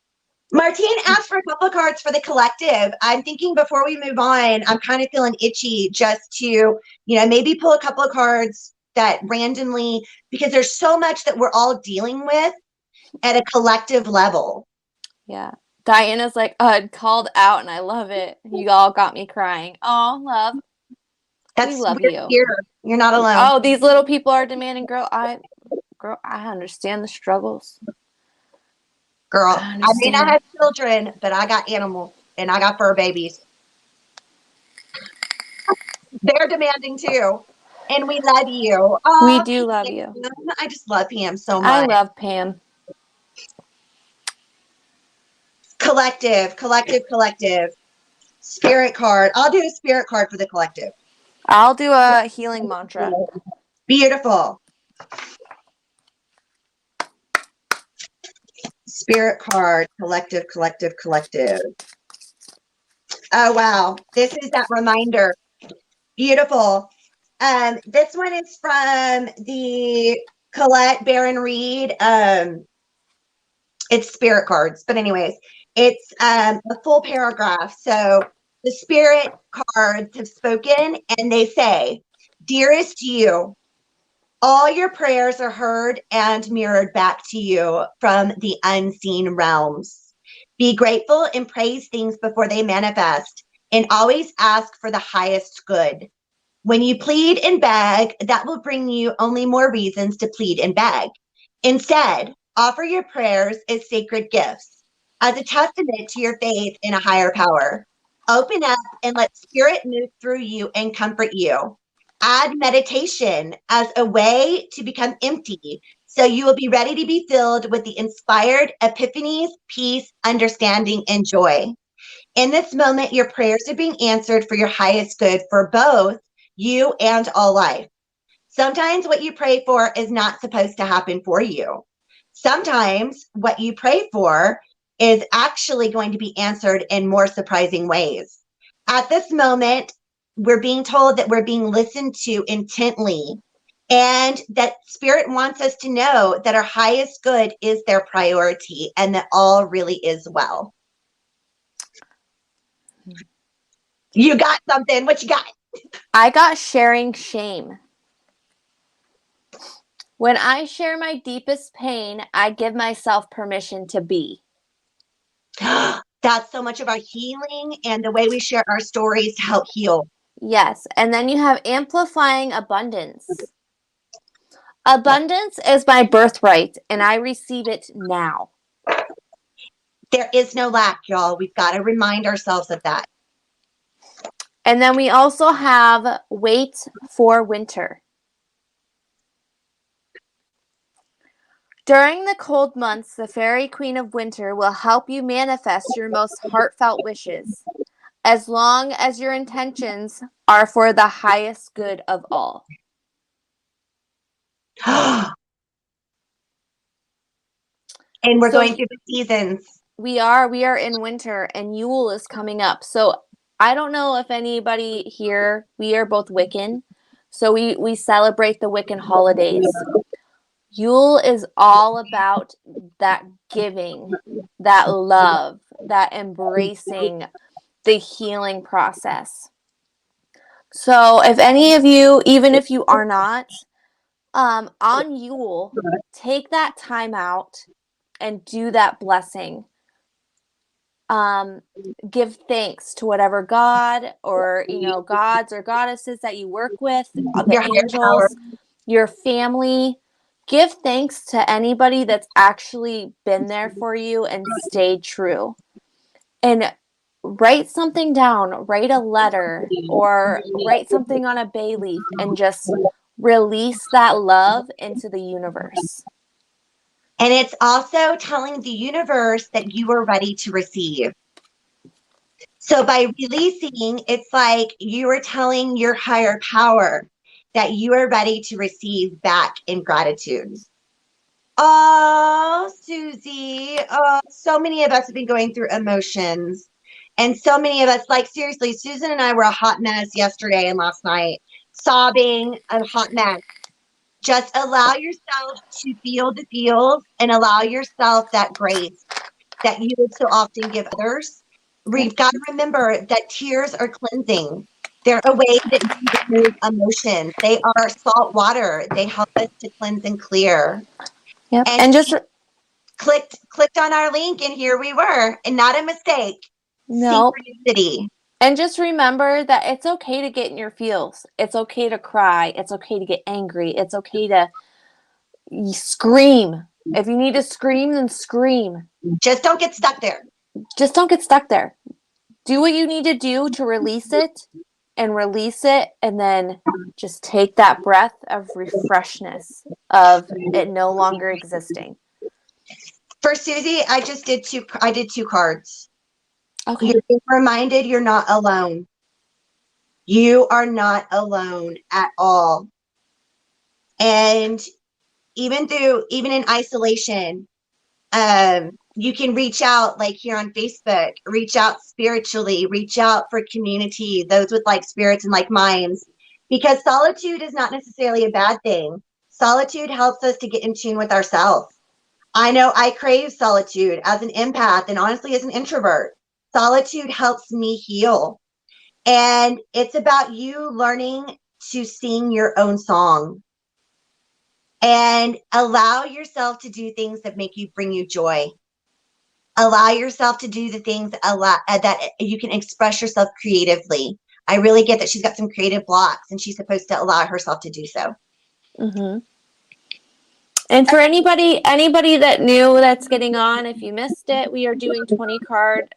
Martine asked for a couple of cards for the collective. I'm thinking before we move on, I'm kind of feeling itchy just to, maybe pull a couple of cards that randomly, because there's so much that we're all dealing with at a collective level. Yeah. Diana's like, called out, and I love it. You all got me crying. Oh, love. We love you. Here. You're not alone. Oh, these little people are demanding, girl, I understand the struggles. Girl, I may not have children, but I got animals and I got fur babies. They're demanding too. And we love you. Oh, we do love you. I just love Pam so much. I love Pam. Collective. Spirit card. I'll do a spirit card for the collective. I'll do a healing mantra. Beautiful. Spirit card. Collective. Oh, wow. This is that reminder. Beautiful. This one is from the Colette Baron Reed. It's spirit cards, but anyways, it's a full paragraph. So the spirit cards have spoken and they say, "Dearest you, all your prayers are heard and mirrored back to you from the unseen realms. Be grateful and praise things before they manifest, and always ask for the highest good. When you plead and beg, that will bring you only more reasons to plead and beg. Instead, offer your prayers as sacred gifts, as a testament to your faith in a higher power. Open up and let spirit move through you and comfort you. Add meditation as a way to become empty, so you will be ready to be filled with the inspired epiphanies, peace, understanding, and joy. In this moment, your prayers are being answered for your highest good for both you and all life. Sometimes what you pray for is not supposed to happen for you. Sometimes what you pray for is actually going to be answered in more surprising ways. At this moment, we're being told that we're being listened to intently, and that spirit wants us to know that our highest good is their priority and that all really is well." You got something. What you got? I got sharing shame. When I share my deepest pain, I give myself permission to be. That's so much of our healing and the way we share our stories to help heal. Yes. And then you have amplifying abundance. Abundance is my birthright, and I receive it now. There is no lack, y'all. We've got to remind ourselves of that. And then we also have wait for winter. During the cold months, the fairy queen of winter will help you manifest your most heartfelt wishes. as long as your intentions are for the highest good of all. And we're So going through the seasons. we are in winter, and Yule is coming up. So I don't know if anybody here, we are both Wiccan, so we celebrate the Wiccan holidays. Yule is all about that giving, that love, that embracing the healing process. So if any of you, even if you are not, on Yule, take that time out and do that blessing. Give thanks to whatever god or, gods or goddesses that you work with, the Your higher power. angels, your family. Give thanks to anybody that's actually been there for you and stayed true. And write something down, write a letter, or write something on a bay leaf and just release that love into the universe. And it's also telling the universe that you are ready to receive. So by releasing, it's like you are telling your higher power that you are ready to receive back in gratitude. Oh, Susie. Oh, so many of us have been going through emotions. And so many of us, like seriously, Susan and I were a hot mess yesterday and last night, sobbing, a hot mess. Just allow yourself to feel the feels and allow yourself that grace that you would so often give others. We've got to remember that tears are cleansing. They're a way that we remove emotions. They are salt water. They help us to cleanse and clear. Yep. And And just clicked on our link, and here we were, and not a mistake. no. Synchronicity. And just remember that it's okay to get in your feels. It's okay to cry. It's okay to get angry. It's okay to scream. If you need to scream, then scream. Just don't get stuck there. Just don't get stuck there. Do what you need to do to release it, and then just take that breath of refreshness of it no longer existing. For Susie, I did two cards. Okay. You're being reminded you're not alone. You are not alone at all. And even in isolation, you can reach out, like here on Facebook, reach out spiritually, reach out for community, those with like spirits and like minds, because solitude is not necessarily a bad thing. Solitude helps us to get in tune with ourselves. I know I crave solitude as an empath and honestly as an introvert. Solitude helps me heal. And it's about you learning to sing your own song and allow yourself to do things that bring you joy. Allow yourself to do the things that you can express yourself creatively. I really get that she's got some creative blocks and she's supposed to allow herself to do so. Mm-hmm. And for anybody that new that's getting on, if you missed it, we are doing $20 card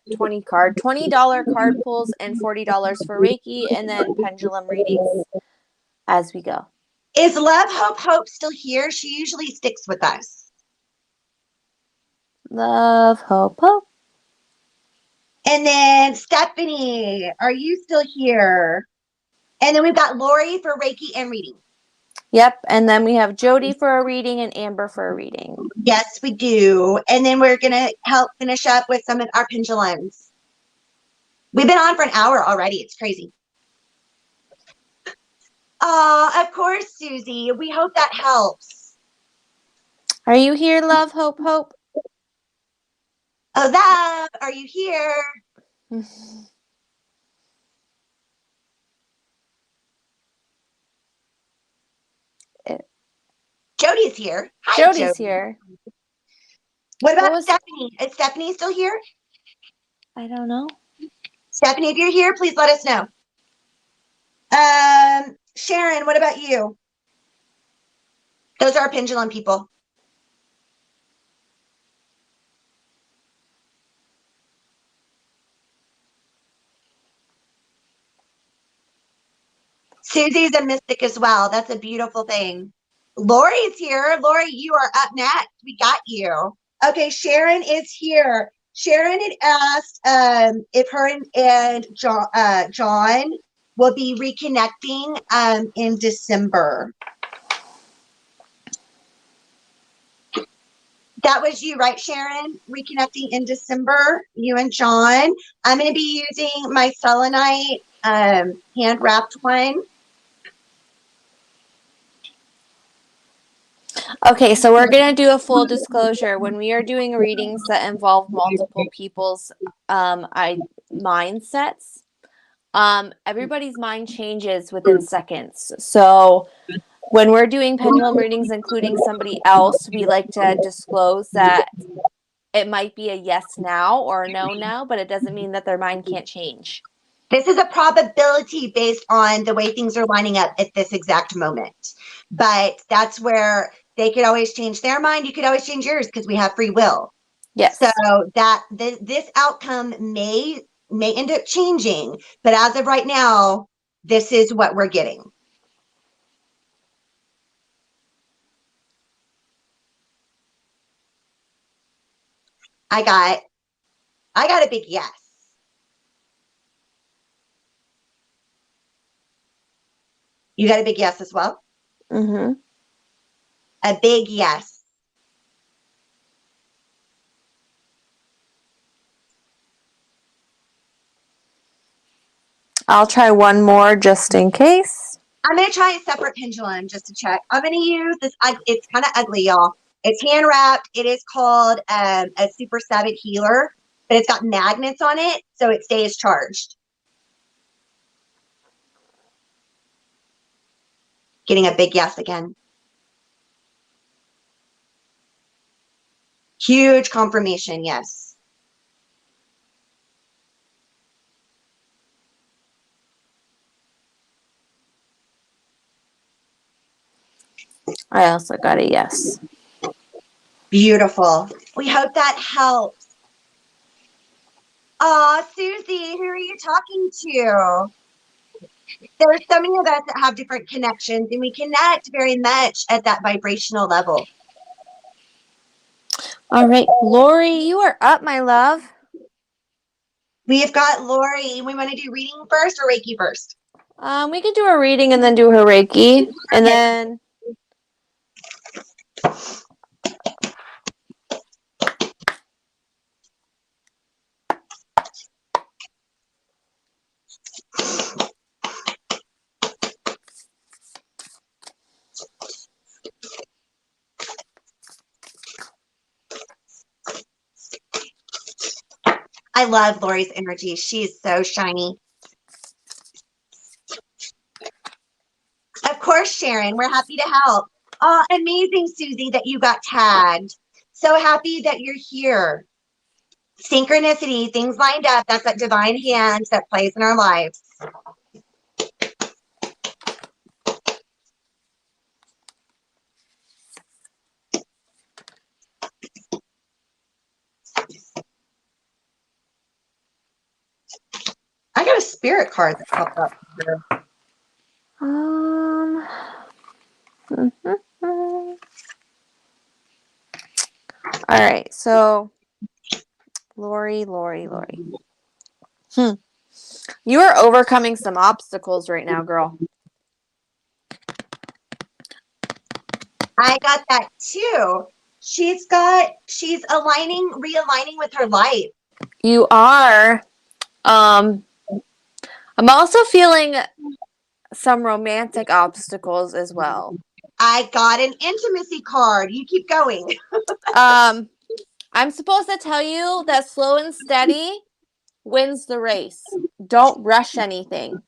pulls and $40 for Reiki, and then pendulum readings as we go. Is Love Hope still here? She usually sticks with us. Love, hope. And then Stephanie, are you still here? And then we've got Lori for Reiki and reading. Yep. And then we have Jody for a reading and Amber for a reading. Yes, we do. And then we're going to help finish up with some of our pendulums. We've been on for an hour already. It's crazy. Of course, Susie. We hope that helps. Are you here, Love, Hope? Oh, Love, are you here? Jody's here. Hi, Jody's Jody. here. What about Stephanie? Is Stephanie still here? I don't know. Stephanie, if you're here, please let us know. Sharon, what about you? Those are our pendulum people. Susie's a mystic as well. That's a beautiful thing. Lori's here. Lori, you are up next. We got you. Okay, Sharon is here. Sharon had asked if her and John will be reconnecting in December. That was you, right, Sharon? Reconnecting in December, you and John. I'm going to be using my selenite hand-wrapped one. Okay, so we're going to do a full disclosure. When we are doing readings that involve multiple people's mindsets, everybody's mind changes within seconds. So when we're doing pendulum readings, including somebody else, we like to disclose that it might be a yes now or a no now, but it doesn't mean that their mind can't change. This is a probability based on the way things are lining up at this exact moment. But that's where they could always change their mind. You could always change yours because we have free will. Yes. So that this outcome may end up changing. But as of right now, this is what we're getting. I got a big yes. You got a big yes as well? Mm-hmm. A big yes. I'll try one more just in case. I'm going to try a separate pendulum just to check. I'm going to use this. It's kind of ugly, y'all. It's hand wrapped. It is called a Super 7 Healer, but it's got magnets on it, so it stays charged. Getting a big yes again. Huge confirmation, yes. I also got a yes. Beautiful. We hope that helps. Aw, Susie, who are you talking to? There's so many of us that have different connections, and we connect very much at that vibrational level. All right, Lori, you are up, my love. We've got Lori. We want to do reading first or Reiki first? We could do a reading and then do her Reiki, and then. I love Lori's energy. She is so shiny. Of course, Sharon, we're happy to help. Amazing, Susie, that you got tagged. So happy that you're here. Synchronicity, things lined up. That's that divine hand that plays in our lives. I got a spirit card that popped up here. All right, so Lori. You are overcoming some obstacles right now, girl. I got that too. She's realigning with her life. You are. I'm also feeling some romantic obstacles as well. I got an intimacy card. You keep going. I'm supposed to tell you that slow and steady wins the race. Don't rush anything.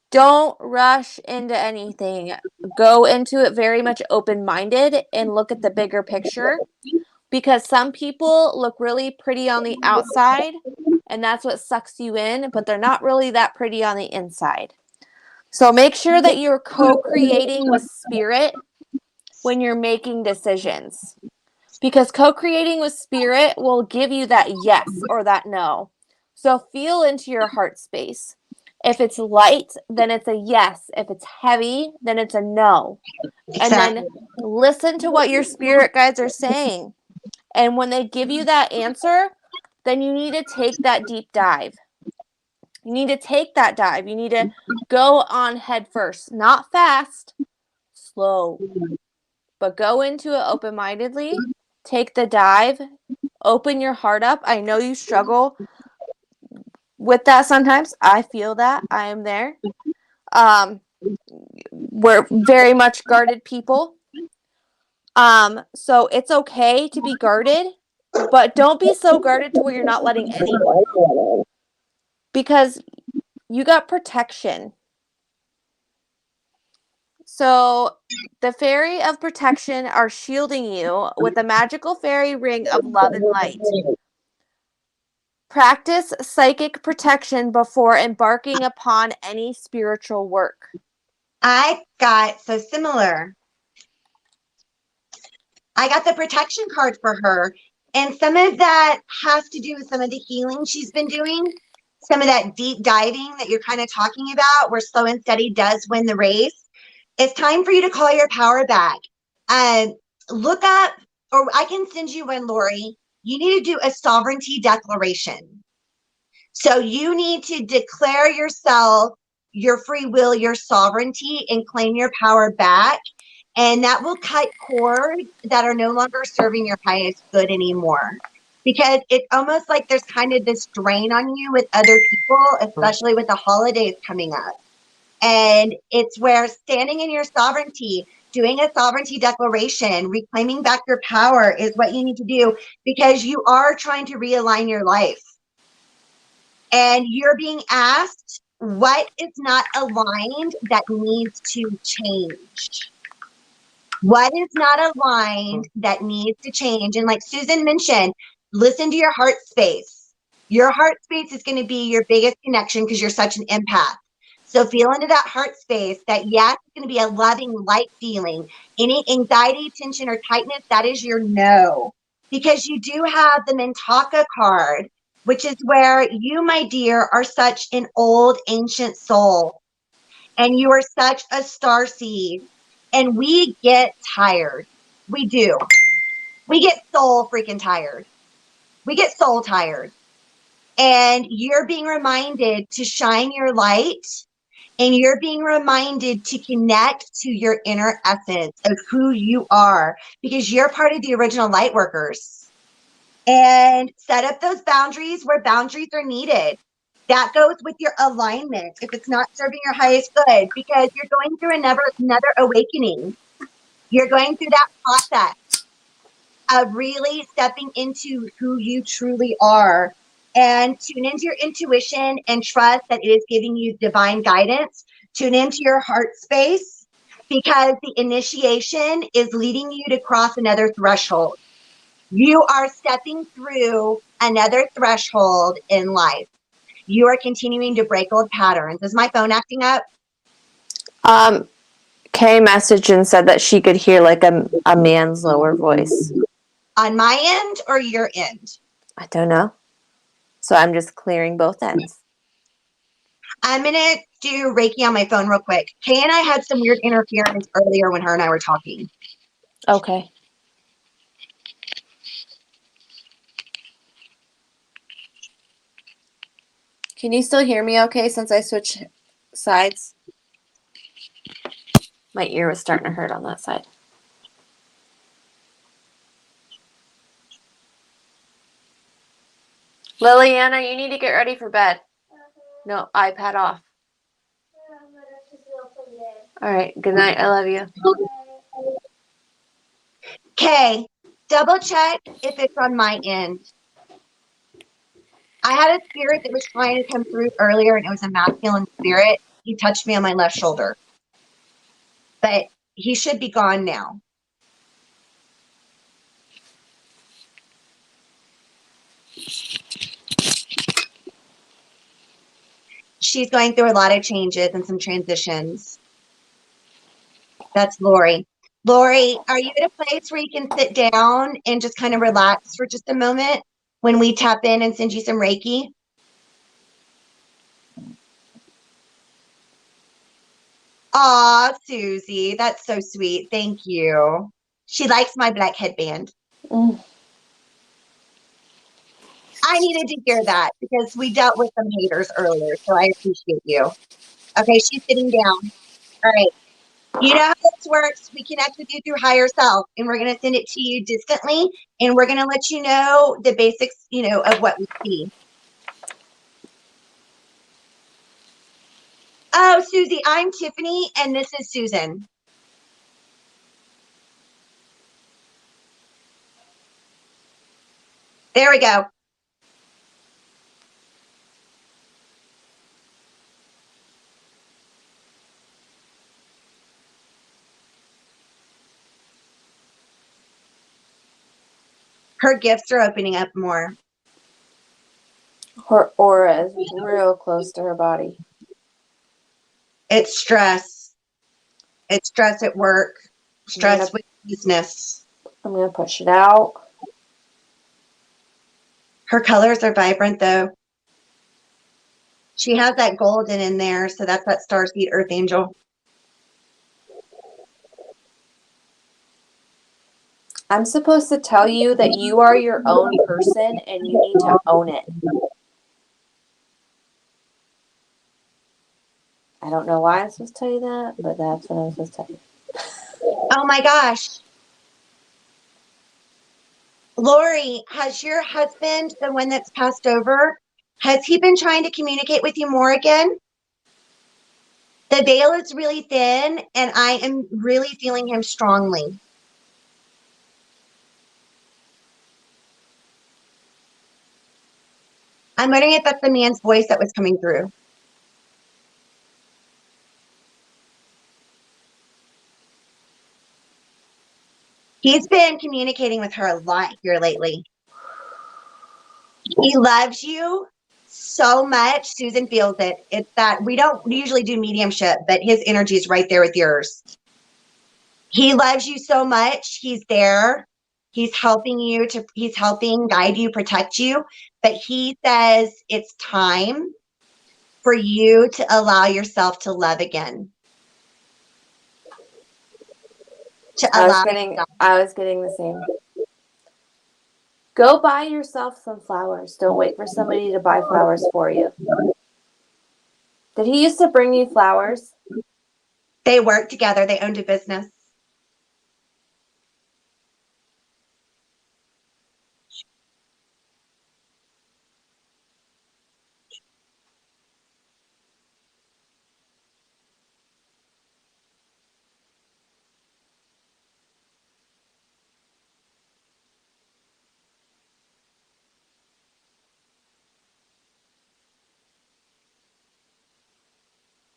Don't rush into anything. Go into it very much open-minded and look at the bigger picture, because some people look really pretty on the outside and that's what sucks you in, but they're not really that pretty on the inside. So make sure that you're co-creating with spirit when you're making decisions, because co-creating with spirit will give you that yes or that no. So feel into your heart space. If it's light, then it's a yes. If it's heavy, then it's a no. Exactly. And then listen to what your spirit guides are saying. And when they give you that answer, then you need to take that deep dive. You need to take that dive. You need to go on head first, not fast, slow, but go into it open-mindedly. Take the dive, open your heart up. I know you struggle with that sometimes. I feel that. I am there. We're very much guarded people. So it's okay to be guarded, but don't be so guarded to where you're not letting anyone know. Because you got protection. So the fairy of protection are shielding you with a magical fairy ring of love and light. Practice psychic protection before embarking upon any spiritual work. I got so similar. I got the protection card for her. And some of that has to do with some of the healing she's been doing. Some of that deep diving that you're kind of talking about, where slow and steady does win the race. It's time for you to call your power back. Look up, or I can send you one, Lori. You need to do a sovereignty declaration. So you need to declare yourself, your free will, your sovereignty, and claim your power back. And that will cut cords that are no longer serving your highest good anymore. Because it's almost like there's kind of this drain on you with other people, especially with the holidays coming up. And it's where standing in your sovereignty, doing a sovereignty declaration, reclaiming back your power is what you need to do, because you are trying to realign your life. And you're being asked what is not aligned that needs to change. What is not aligned that needs to change? And like Susan mentioned, listen to your heart space. Your heart space is going to be your biggest connection because you're such an empath. So feel into that heart space that, yes, it's going to be a loving, light feeling. Any anxiety, tension, or tightness, that is your no. Because you do have the Mintaka card, which is where you, my dear, are such an old, ancient soul. And you are such a starseed. And we get tired. We do. We get soul freaking tired. We get soul tired. And you're being reminded to shine your light. And you're being reminded to connect to your inner essence of who you are, because you're part of the original light workers. And set up those boundaries where boundaries are needed. That goes with your alignment if it's not serving your highest good, because you're going through another awakening. You're going through that process of really stepping into who you truly are, and tune into your intuition and trust that it is giving you divine guidance. Tune into your heart space, because the initiation is leading you to cross another threshold. You are stepping through another threshold in life. You are continuing to break old patterns. Is my phone acting up? Kay messaged and said that she could hear like a man's lower voice. On my end or your end? I don't know. So I'm just clearing both ends. I'm going to do Reiki on my phone real quick. Kay and I had some weird interference earlier when her and I were talking. Okay. Can you still hear me okay since I switched sides? My ear was starting to hurt on that side. Liliana, you need to get ready for bed. No, iPad off. All right. Good night. I love you. Kay, double check if it's on my end. I had a spirit that was trying to come through earlier, and it was a masculine spirit. He touched me on my left shoulder. But he should be gone now. She's going through a lot of changes and some transitions. That's Lori. Lori, are you at a place where you can sit down and just kind of relax for just a moment when we tap in and send you some Reiki? Aw, Susie, that's so sweet. Thank you. She likes my black headband. I needed to hear that because we dealt with some haters earlier, so I appreciate you. Okay, she's sitting down. All right. You know how this works. We connect with you through higher self, and we're going to send it to you distantly, and we're going to let you know the basics, of what we see. Oh, Susie, I'm Tiffany, and this is Susan. There we go. Her gifts are opening up more. Her aura is real close to her body. It's stress. It's stress at work. Stress with business. I'm going to push it out. Her colors are vibrant, though. She has that golden in there, so that's that starseed earth angel. I'm supposed to tell you that you are your own person and you need to own it. I don't know why I'm supposed to tell you that, but that's what I'm supposed to tell you. Oh my gosh. Lori, has your husband, the one that's passed over, has he been trying to communicate with you more again? The veil is really thin, and I am really feeling him strongly. I'm wondering if that's the man's voice that was coming through. He's been communicating with her a lot here lately. He loves you so much. Susan feels it. It's that we don't usually do mediumship, but his energy is right there with yours. He loves you so much. He's there. He's helping he's helping guide you, protect you. But he says it's time for you to allow yourself to love again. I was getting the same. Go buy yourself some flowers. Don't wait for somebody to buy flowers for you. Did he used to bring you flowers? They worked together. They owned a business.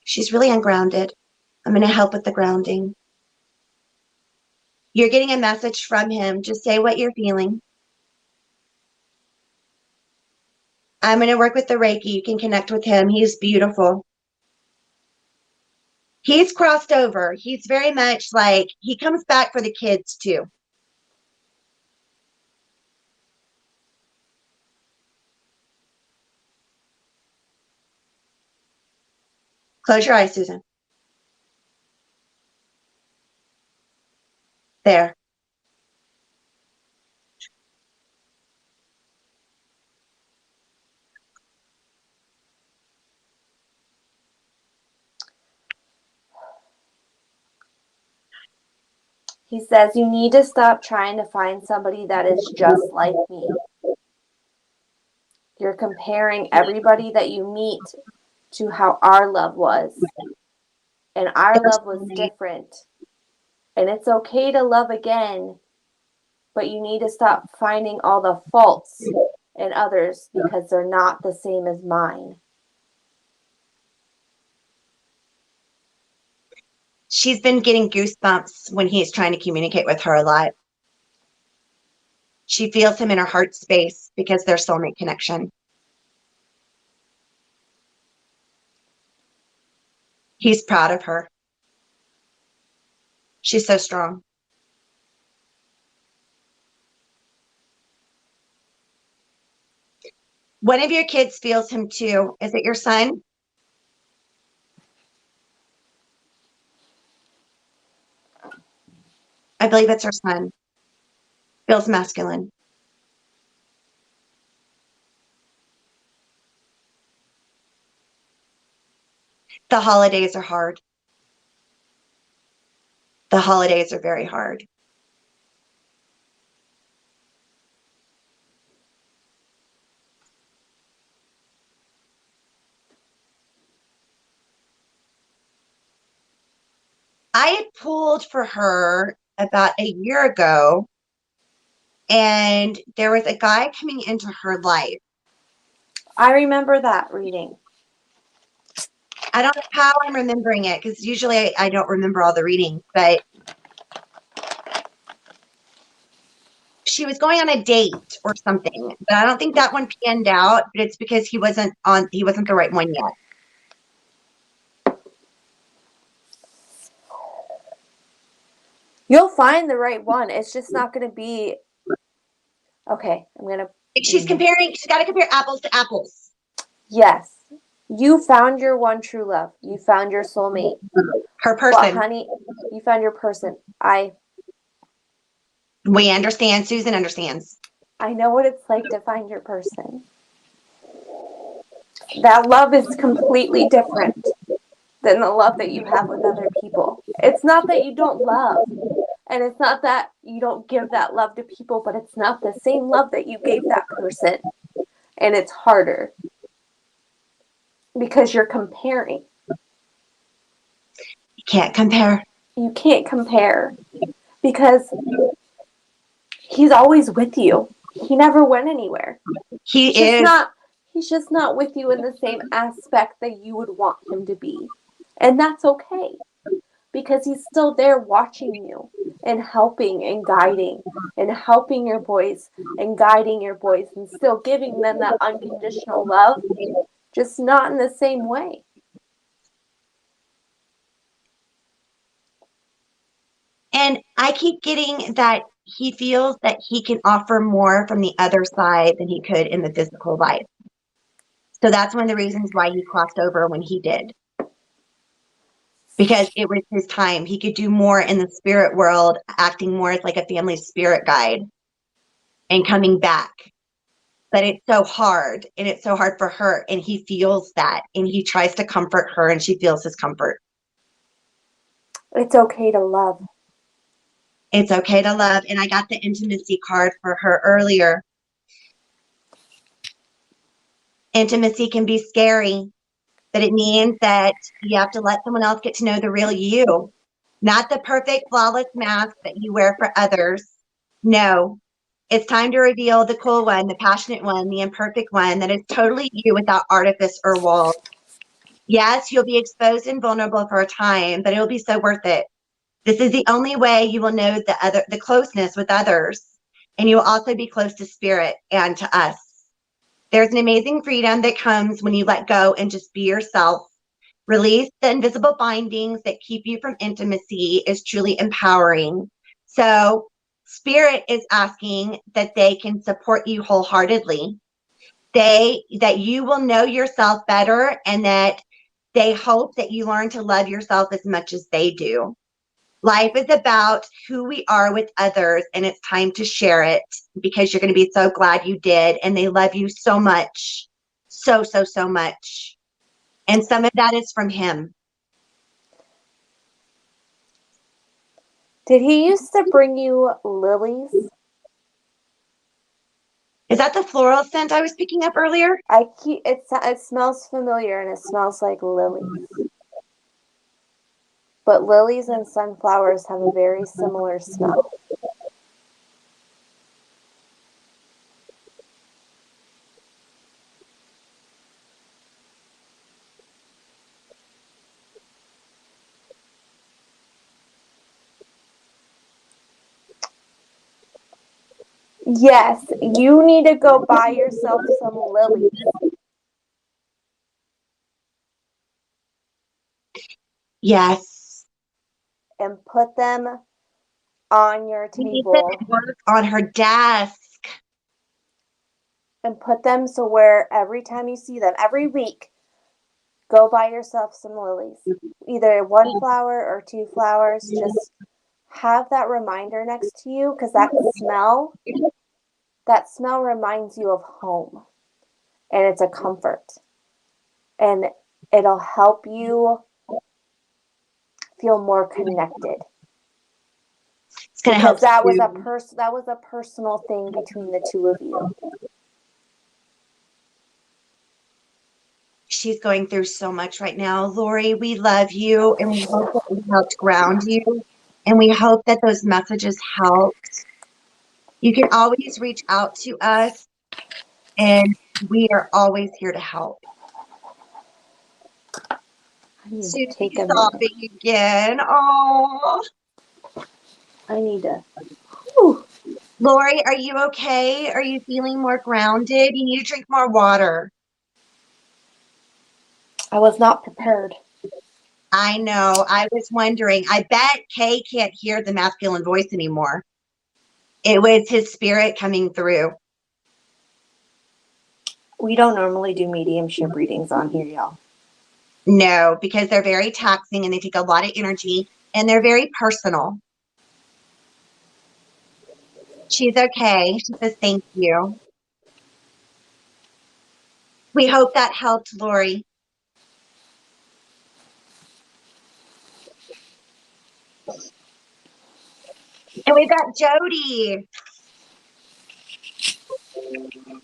She's really ungrounded. I'm going to help with the grounding. You're getting a message from him. Just say what you're feeling. I'm going to work with the Reiki. You can connect with him. He's beautiful. He's crossed over. He's very much like, he comes back for the kids too. Close your eyes, Susan. There. He says you need to stop trying to find somebody that is just like me. You're comparing everybody that you meet to how our love was. And our love was different. And it's okay to love again, but you need to stop finding all the faults in others because they're not the same as mine. She's been getting goosebumps when he's trying to communicate with her a lot. She feels him in her heart space because their soulmate connection. He's proud of her. She's so strong. One of your kids feels him too. Is it your son? I believe it's her son. Feels masculine. The holidays are hard. The holidays are very hard. I had pulled for her about a year ago, and there was a guy coming into her life. I remember that reading. I don't know how I'm remembering it, because usually I don't remember all the readings, but she was going on a date or something. But I don't think that one panned out, but it's because he wasn't the right one yet. You'll find the right one. It's just not going to be. Okay, I'm going to. She's got to compare apples to apples. Yes. You found your one true love. You found your soulmate. Her person. But honey, you found your person. We understand. Susan understands. I know what it's like to find your person. That love is completely different than the love that you have with other people. It's not that you don't love, and it's not that you don't give that love to people, but it's not the same love that you gave that person. And it's harder because you're comparing. You can't compare. You can't compare because he's always with you. He never went anywhere. He's just not with you in the same aspect that you would want him to be. And that's okay. Because he's still there watching you and helping and guiding and helping your boys and guiding your boys and still giving them that unconditional love, just not in the same way. And I keep getting that he feels that he can offer more from the other side than he could in the physical life. So that's one of the reasons why he crossed over when he did. Because it was his time. He could do more in the spirit world, acting more as like a family spirit guide and coming back. But it's so hard, and it's so hard for her, and he feels that, and he tries to comfort her, and she feels his comfort. It's okay to love. It's okay to love. And I got the intimacy card for her earlier. Intimacy can be scary, but it means that you have to let someone else get to know the real you, not the perfect, flawless mask that you wear for others. No, it's time to reveal the cool one, the passionate one, the imperfect one that is totally you without artifice or walls. Yes, you'll be exposed and vulnerable for a time, but it'll be so worth it. This is the only way you will know the closeness with others, and you will also be close to spirit and to us. There's an amazing freedom that comes when you let go and just be yourself. Release the invisible bindings that keep you from intimacy is truly empowering. So spirit is asking that they can support you wholeheartedly. That you will know yourself better, and that they hope that you learn to love yourself as much as they do. Life is about who we are with others, and it's time to share it, because you're going to be so glad you did, and they love you so much. So, so, so much. And some of that is from him. Did he used to bring you lilies? Is that the floral scent I was picking up earlier? It smells familiar, and it smells like lilies. But lilies and sunflowers have a very similar smell. Yes, you need to go buy yourself some lilies. Yes. And put them on your table. On her desk. And put them so where every time you see them, every week, go buy yourself some lilies. Either one flower or two flowers. Just have that reminder next to you, because that smell reminds you of home. And it's a comfort. And it'll help you feel more connected. It's going to help. Because that was a personal thing between the two of you. She's going through so much right now. Lori, we love you, and we hope that we helped ground you, and we hope that those messages helped. You can always reach out to us, and we are always here to help. Susie's sobbing again. Oh, I need to. Whew. Lori, are you okay? Are you feeling more grounded? You need to drink more water. I was not prepared. I know. I was wondering. I bet Kay can't hear the masculine voice anymore. It was his spirit coming through. We don't normally do mediumship readings on here, y'all. No, because they're very taxing and they take a lot of energy and they're very personal. She's okay. She says thank you. We hope that helped, Lori. And we've got Jody.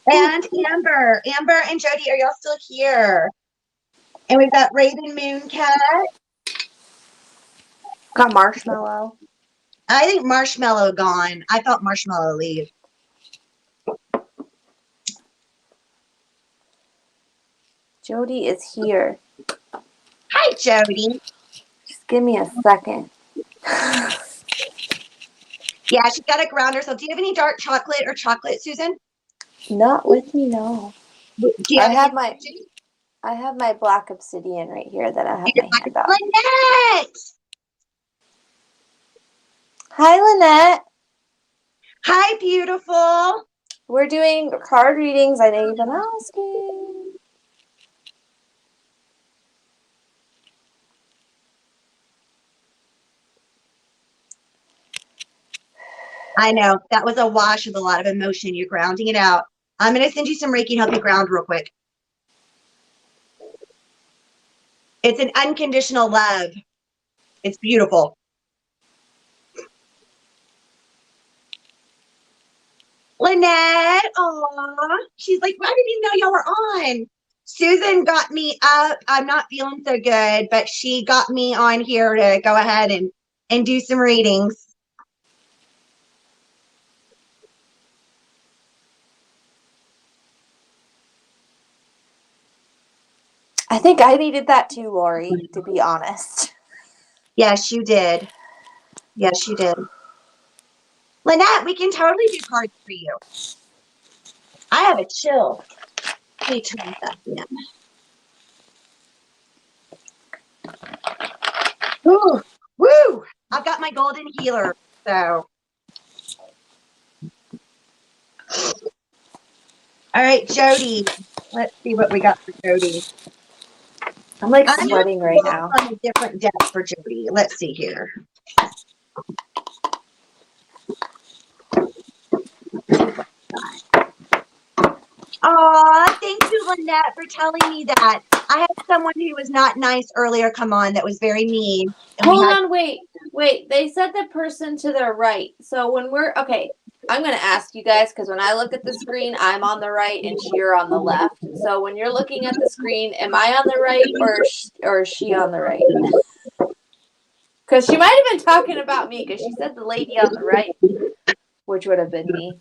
And Amber. Amber and Jody, are y'all still here? And we've got Raven Mooncat. Got Marshmallow. I think Marshmallow gone. I thought Marshmallow leave. Jody is here. Hi, Jody. Just give me a second. Yeah, she's got to ground herself. Do you have any dark chocolate, Susan? Not with me, no. Do you have I have my black obsidian right here that I have my hand on. Lynette! Hi, Lynette. Hi, beautiful. We're doing card readings. I know you've been asking. I know. That was a wash with a lot of emotion. You're grounding it out. I'm going to send you some Reiki and help you ground real quick. It's an unconditional love. It's beautiful. Lynette, aw. She's like, I didn't even know y'all were on. Susan got me up. I'm not feeling so good, but she got me on here to go ahead and do some readings. I think I needed that too, Lori, to be honest. Yes, you did. Yes, you did. Lynette, we can totally do cards for you. I have a chill. Let me turn that in. Ooh, woo! I've got my golden healer, so. All right, Jody. Let's see what we got for Jody. I'm like sweating right now. On a different deck for Jody. Let's see here. Aw, thank you, Lynette, for telling me that. I had someone who was not nice earlier come on that was very mean. Hold on, wait. They said the person to their right. So when okay, I'm going to ask you guys because when I look at the screen, I'm on the right and you're on the left. So when you're looking at the screen, am I on the right or is she on the right? Because she might have been talking about me because she said the lady on the right, which would have been me.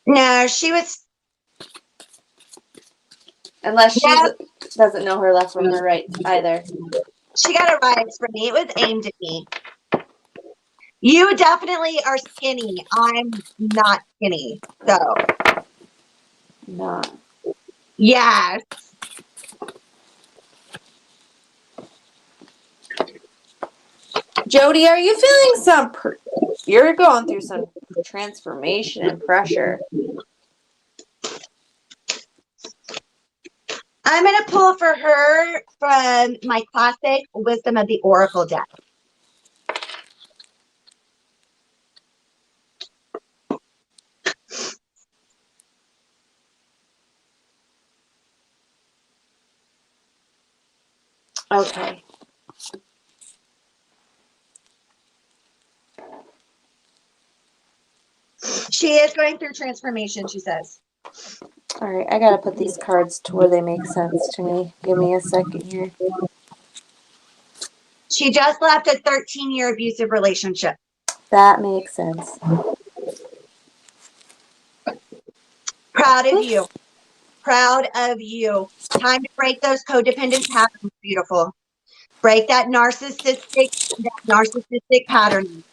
No, she was. Unless she doesn't know her left from her right either. She got a rise from me. It was aimed at me. You definitely are skinny. I'm not skinny. So. Not. Yes. Jody, are you feeling some... You're going through some transformation and pressure. I'm going to pull for her from my classic Wisdom of the Oracle deck. Okay. She is going through transformation, she says. All right, I got to put these cards to where they make sense to me. Give me a second here. She just left a 13-year abusive relationship. That makes sense. Proud of you. Proud of you. Time to break those codependent patterns, beautiful. Break that narcissistic pattern.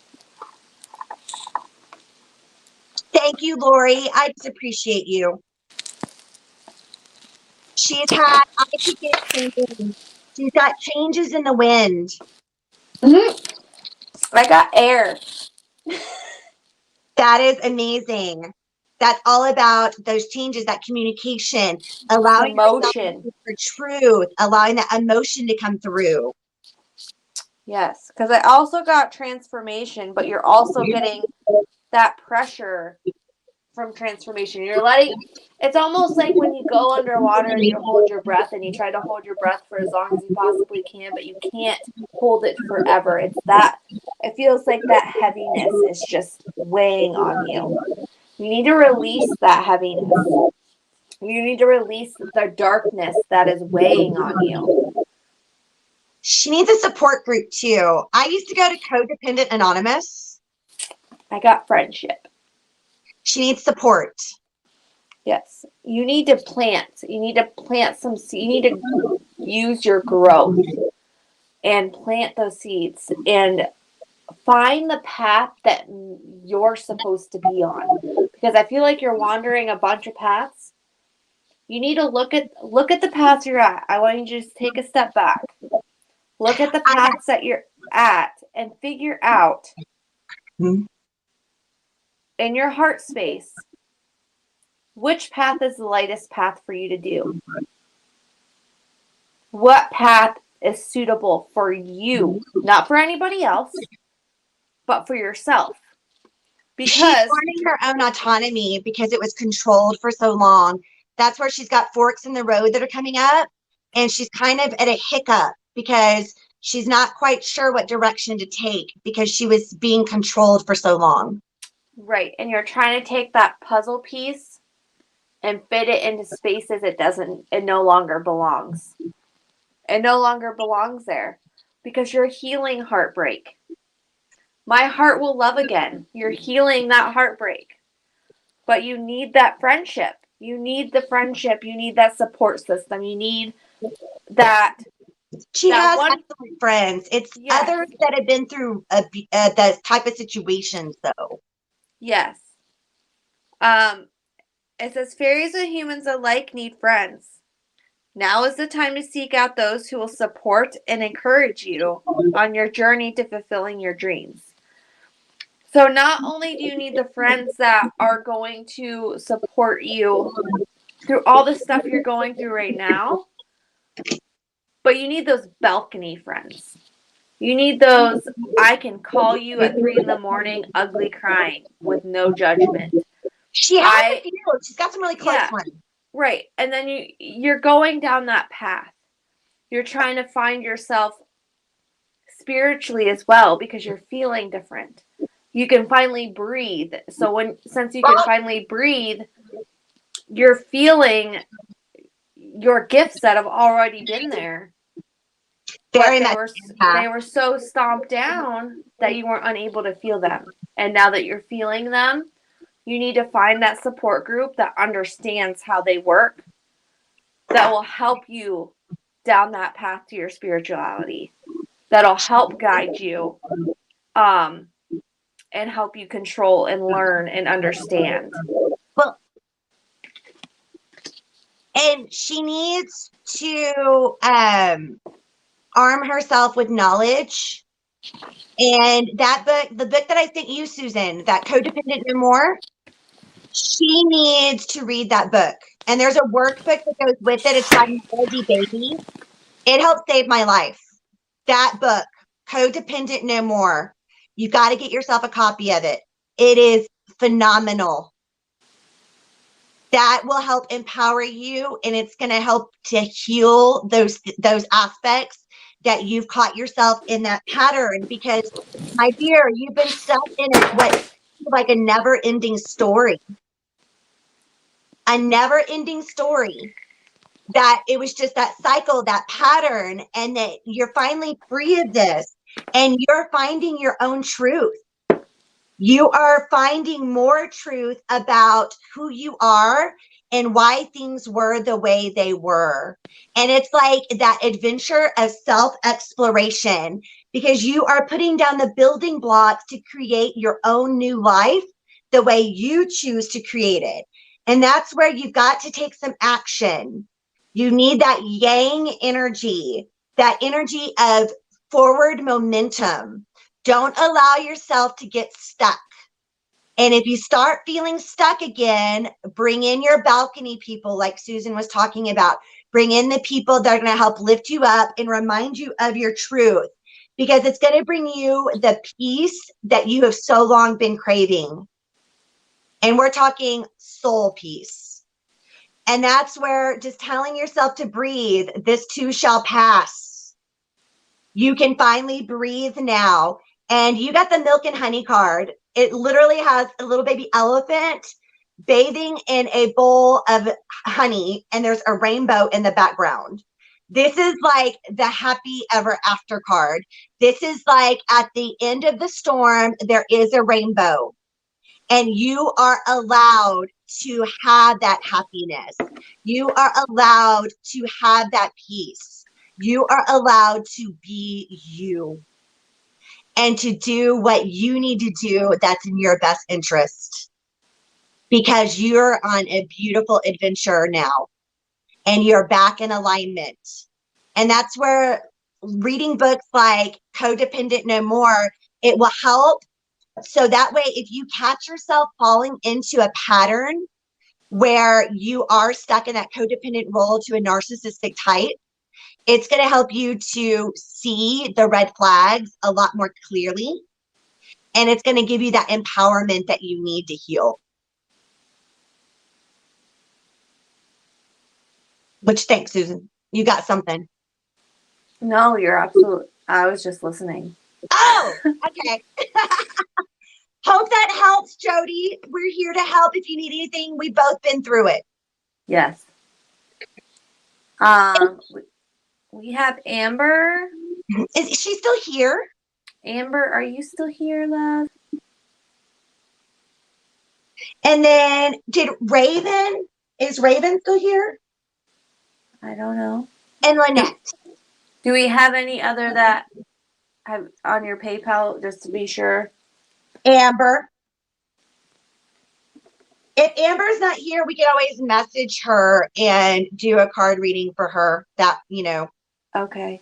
Thank you, Lori. I just appreciate you. She's got changes in the wind. I got air. That is amazing. That's all about those changes, that communication, allowing Emotion. for truth, allowing that emotion to come through. Yes, because I also got transformation, but you're also getting that pressure from transformation. You're letting, it's almost like when you go underwater and you hold your breath and you try to hold your breath for as long as you possibly can, but you can't hold it forever. It's that, it feels like that heaviness is just weighing on you. You need to release that heaviness. You need to release the darkness that is weighing on you. She needs a support group too. I used to go to Codependent Anonymous. I got friendship. She needs support. Yes. You need to plant. You need to plant some seeds. You need to use your growth and plant those seeds and find the path that you're supposed to be on. Because I feel like you're wandering a bunch of paths. You need to look at the paths you're at. I want you to just take a step back. Look at the paths that you're at and figure out in your heart space which path is the lightest path for you to do. What path is suitable for you, not for anybody else, but for yourself. Because she's learning her own autonomy because it was controlled for so long. That's where she's got forks in the road that are coming up, and she's kind of at a hiccup because she's not quite sure what direction to take because she was being controlled for so long. Right, and you're trying to take that puzzle piece and fit it into spaces it no longer belongs. It no longer belongs there because you're healing heartbreak. My heart will love again. You're healing that heartbreak. But you need that friendship. You need the friendship. You need that support system. You need that. She has excellent friends. It's others that have been through that type of situations, though. Yes. It says fairies and humans alike need friends. Now is the time to seek out those who will support and encourage you on your journey to fulfilling your dreams. So not only do you need the friends that are going to support you through all the stuff you're going through right now, but you need those balcony friends. You need those, I can call you at 3 a.m, ugly crying with no judgment. She has a few. She's got some really close ones. Right. And then you're going down that path. You're trying to find yourself spiritually as well because you're feeling different. You can finally breathe. So since you can finally breathe, you're feeling your gifts that have already been there. But they were so stomped down that you weren't unable to feel them. And now that you're feeling them, you need to find that support group that understands how they work, that will help you down that path to your spirituality, that'll help guide you, and help you control and learn and understand. Well, and she needs to arm herself with knowledge. And that book, the book that I sent you, Susan, that Codependent No More, she needs to read that book. And there's a workbook that goes with it. It's called Melody Baby. It helped save my life. That book, Codependent No More. You got to get yourself a copy of it. It is phenomenal. That will help empower you, and it's going to help to heal those aspects that you've caught yourself in that pattern, because my dear, you've been stuck in it, what, like a never-ending story. A never-ending story. That it was just that cycle, that pattern, and that you're finally free of this, and you're finding your own truth. You are finding more truth about who you are and why things were the way they were. And it's like that adventure of self-exploration, because you are putting down the building blocks to create your own new life the way you choose to create it. And that's where you've got to take some action. You need that yang energy, that energy of forward momentum. Don't allow yourself to get stuck. And if you start feeling stuck again, bring in your balcony people, like Susan was talking about. Bring in the people that are going to help lift you up and remind you of your truth, because it's going to bring you the peace that you have so long been craving. And we're talking soul peace. And that's where just telling yourself to breathe, this too shall pass. You can finally breathe now. And you got the milk and honey card. It literally has a little baby elephant bathing in a bowl of honey, and there's a rainbow in the background. This is like the happy ever after card. This is like at the end of the storm, there is a rainbow. And you are allowed to have that happiness. You are allowed to have that peace. You are allowed to be you and to do what you need to do that's in your best interest, because you're on a beautiful adventure now and you're back in alignment. And that's where reading books like Codependent No More, it will help. So that way, if you catch yourself falling into a pattern where you are stuck in that codependent role to a narcissistic type, it's going to help you to see the red flags a lot more clearly. And it's going to give you that empowerment that you need to heal. Which, thanks, Susan. You got something. No, you're absolutely. I was just listening. Oh, okay. Hope that helps, Jody. We're here to help if you need anything. We've both been through it. Yes. We have Amber. Is she still here? Amber, are you still here, love? And then is Raven still here? I don't know. And Lynette. Do we have any other that have on your PayPal, just to be sure? Amber. If Amber's not here, we can always message her and do a card reading for her. That, Okay.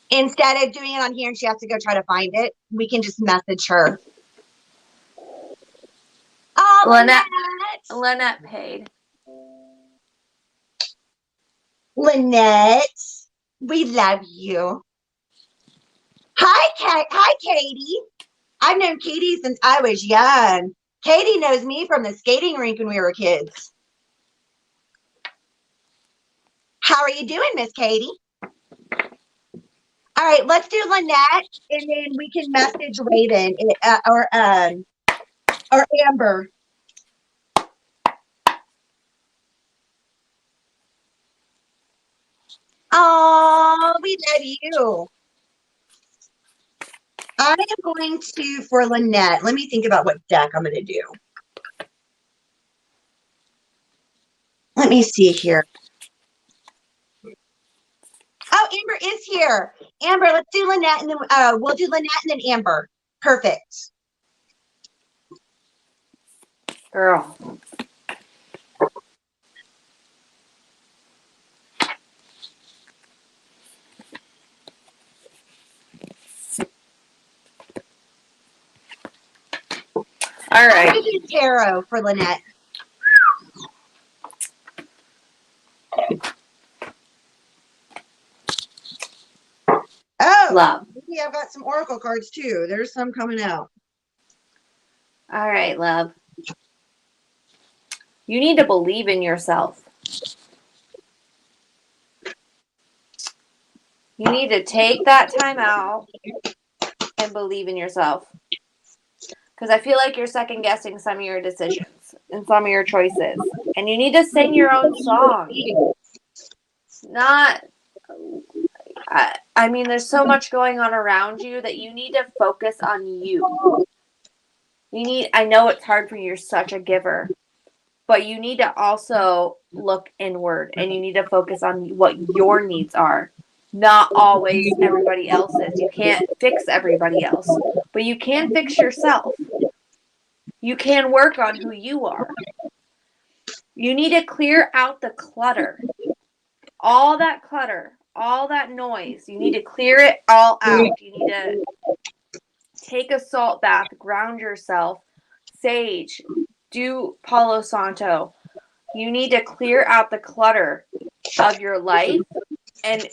Instead of doing it on here and she has to go try to find it, we can just message her. Oh, Lynette paid. Lynette, we love you. Hi, Katie. I've known Katie since I was young. Katie knows me from the skating rink when we were kids. How are you doing, Miss Katie? All right, let's do Lynette, and then we can message Raven or Amber. Oh, we love you. I am going to, for Lynette, let me think about what deck I'm going to do. Let me see here. Oh, Amber is here. Amber, let's do Lynette, and then we'll do Lynette and then Amber. Perfect. Girl. All right. I'm going to do tarot for Lynette. Oh, love. Maybe I've got some oracle cards too. There's some coming out. All right, love. You need to believe in yourself. You need to take that time out and believe in yourself. Because I feel like you're second guessing some of your decisions and some of your choices. And you need to sing your own song. Not, I mean, there's so much going on around you that you need to focus on you. I know it's hard for you, you're such a giver. But you need to also look inward and you need to focus on what your needs are, not always everybody else's. You can't fix everybody else, but you can fix yourself. You can work on who you are. You need to clear out the clutter. All that clutter, all that noise, you need to clear it all out. You need to take a salt bath, ground yourself, sage, do Palo Santo. You need to clear out the clutter of your life and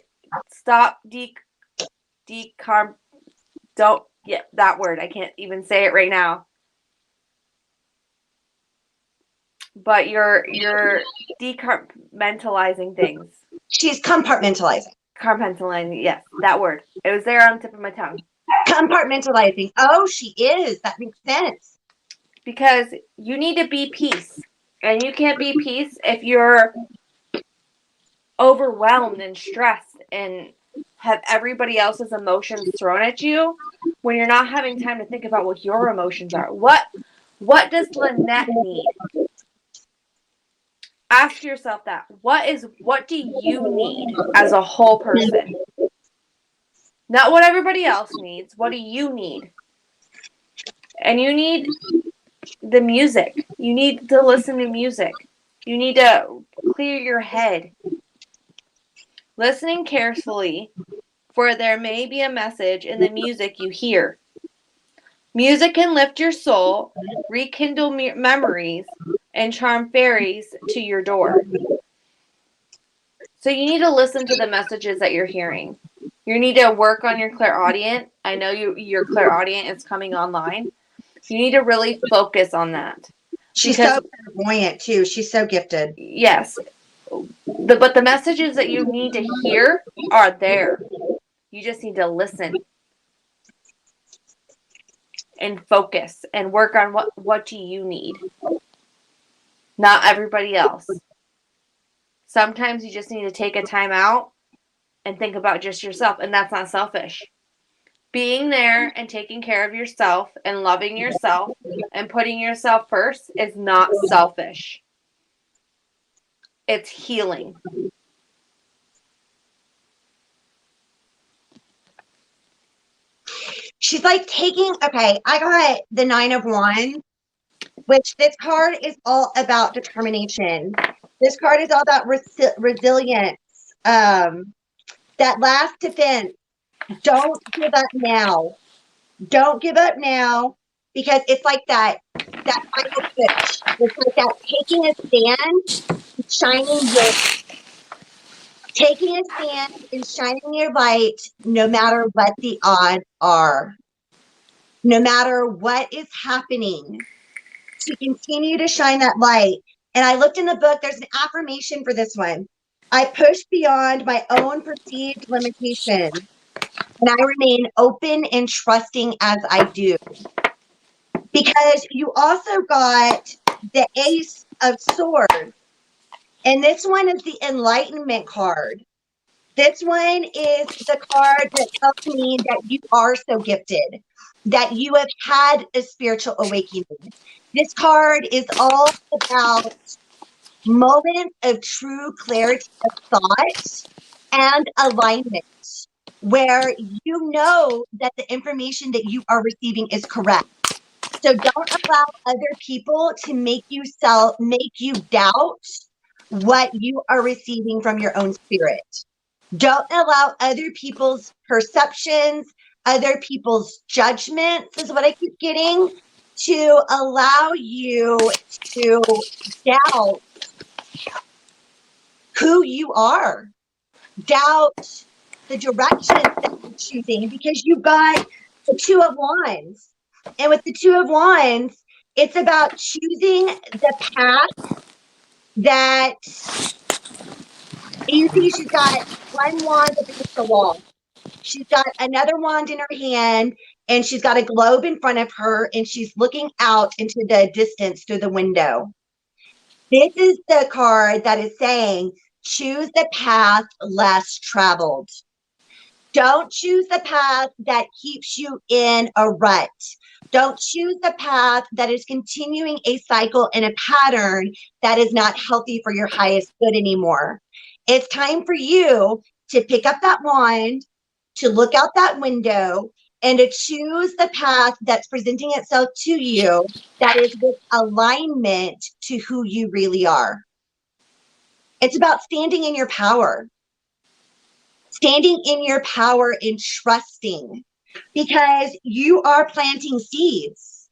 stop don't get that word. I can't even say it right now. But you're decompartmentalizing things. She's compartmentalizing. Compartmentalizing, yes, that word. It was there on the tip of my tongue. Compartmentalizing. Oh, she is. That makes sense. Because you need to be peace. And you can't be peace if you're overwhelmed and stressed and have everybody else's emotions thrown at you when you're not having time to think about what your emotions are. What does Lynette need? Ask yourself that. What do you need as a whole person? Not what everybody else needs. What do you need? And you need the music. You need to listen to music. You need to clear your head. Listening carefully, for there may be a message in the music you hear. Music can lift your soul, rekindle memories, and charm fairies to your door. So you need to listen to the messages that you're hearing. You need to work on your clairaudient. I know your clairaudient is coming online. You need to really focus on that. She's so clairvoyant too. She's so gifted. Yes. But the messages that you need to hear are there. You just need to listen and focus and work on what do you need. Not everybody else. Sometimes you just need to take a time out and think about just yourself, and that's not selfish. Being there and taking care of yourself and loving yourself and putting yourself first is not selfish. It's healing. She's like okay, I got the 9 of Wands, which this card is all about determination. This card is all about resilience. That last defense. Don't give up now. Don't give up now, because it's like that final push. It's like that taking a stand, taking a stand and shining your light no matter what the odds are. No matter what is happening, to continue to shine that light. And I looked in the book, there's an affirmation for this one. I push beyond my own perceived limitations, and I remain open and trusting as I do. Because you also got the Ace of Swords. And this one is the Enlightenment card. This one is the card that tells me that you are so gifted, that you have had a spiritual awakening. This card is all about moments of true clarity of thought and alignment, where you know that the information that you are receiving is correct. So don't allow other people to make you doubt what you are receiving from your own spirit. Don't allow other people's perceptions, other people's judgments, is what I keep getting, to allow you to doubt who you are. Doubt the direction that you're choosing, because you've got the 2 of Wands. And with the 2 of Wands, it's about choosing the path that you see. She's got one wand against the wall. She's got another wand in her hand, and she's got a globe in front of her, and she's looking out into the distance through the window. This is the card that is saying, choose the path less traveled. Don't choose the path that keeps you in a rut. Don't choose the path that is continuing a cycle and a pattern that is not healthy for your highest good anymore. It's time for you to pick up that wand, to look out that window, and to choose the path that's presenting itself to you that is with alignment to who you really are. It's about standing in your power. Standing in your power and trusting, because you are planting seeds.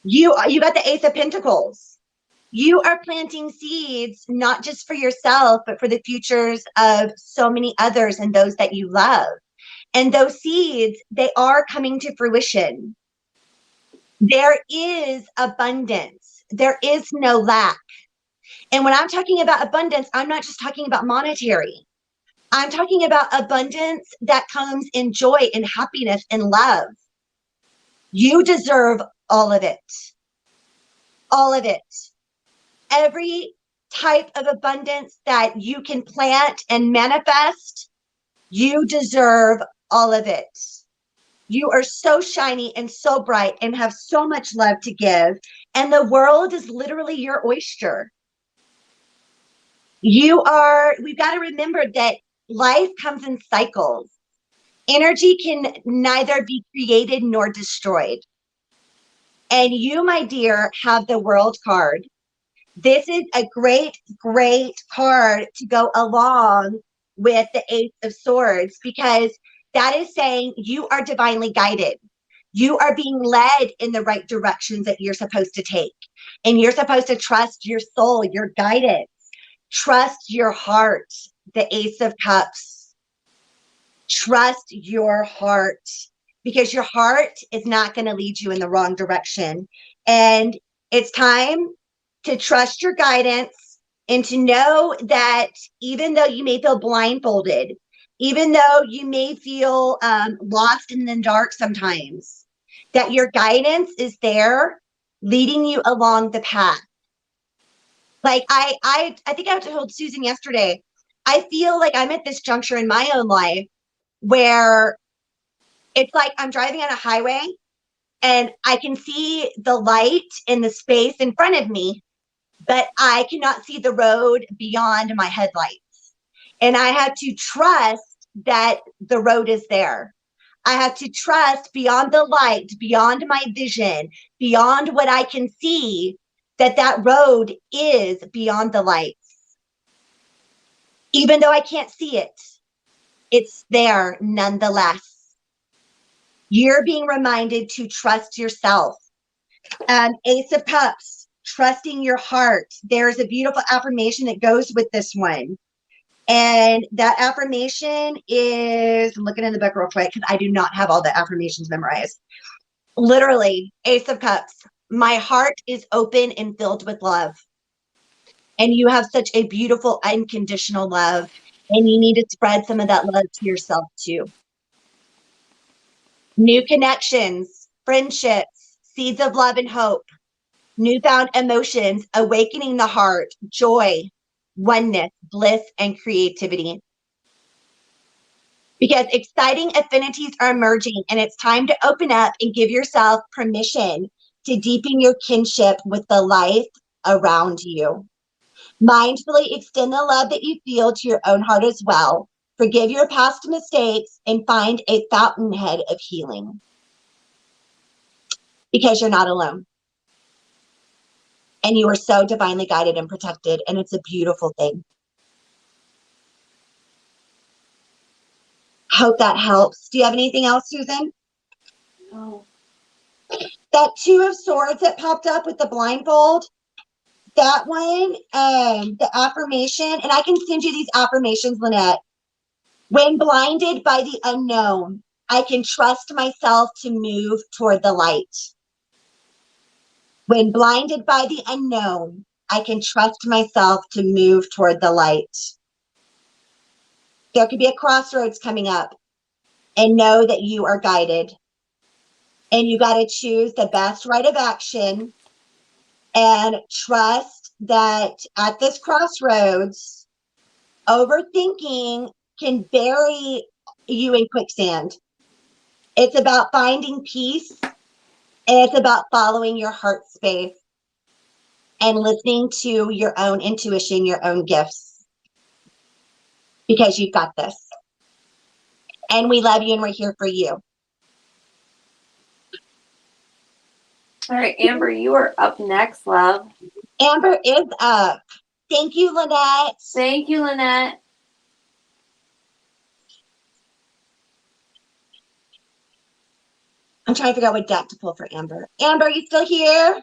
You got the Ace of Pentacles. You are planting seeds, not just for yourself, but for the futures of so many others and those that you love. And those seeds, they are coming to fruition. There is abundance. There is no lack. And when I'm talking about abundance, I'm not just talking about monetary. I'm talking about abundance that comes in joy and happiness and love. You deserve all of it. All of it. Every type of abundance that you can plant and manifest, you deserve all of it. You are so shiny and so bright and have so much love to give. And the world is literally your oyster. We've got to remember that life comes in cycles. Energy can neither be created nor destroyed. And you, my dear, have the World card. This is a great, great card to go along with the Ace of Swords, because that is saying you are divinely guided. You are being led in the right directions that you're supposed to take. And you're supposed to trust your soul, your guidance. Trust your heart, the Ace of Cups. Trust your heart, because your heart is not going to lead you in the wrong direction. And it's time to trust your guidance and to know that even though you may feel blindfolded, even though you may feel lost in the dark sometimes, that your guidance is there leading you along the path. Like I think I told Susan yesterday, I feel like I'm at this juncture in my own life where it's like I'm driving on a highway and I can see the light in the space in front of me, but I cannot see the road beyond my headlights. And I have to trust that the road is there. I have to trust beyond the light, beyond my vision, beyond what I can see, that road is beyond the lights. Even though I can't see it, it's there nonetheless. You're being reminded to trust yourself. Ace of Cups, trusting your heart. There's a beautiful affirmation that goes with this one. And that affirmation is, I'm looking in the book real quick because I do not have all the affirmations memorized. Literally, Ace of Cups. My heart is open and filled with love. And you have such a beautiful, unconditional love. And you need to spread some of that love to yourself too. New connections, friendships, seeds of love and hope, newfound emotions, awakening the heart, joy, oneness, bliss, and creativity. Because exciting affinities are emerging, and it's time to open up and give yourself permission to deepen your kinship with the life around you. Mindfully extend the love that you feel to your own heart as well. Forgive your past mistakes and find a fountainhead of healing. Because you're not alone. And you are so divinely guided and protected, and it's a beautiful thing. Hope that helps. Do you have anything else, Susan? Oh. That Two of Swords that popped up with the blindfold, that one, the affirmation, and I can send you these affirmations, Lynette. When blinded by the unknown, I can trust myself to move toward the light. When blinded by the unknown, I can trust myself to move toward the light. There could be a crossroads coming up. and know that you are guided. And you got to choose the best right of action and trust that at this crossroads, overthinking can bury you in quicksand. It's about finding peace, and it's about following your heart space and listening to your own intuition, your own gifts, because you've got this. And we love you, and we're here for you. All right, Amber, you are up next, love. Amber is up. Thank you, Lynette. Thank you, Lynette. I'm trying to figure out what deck to pull for Amber. Amber, are you still here?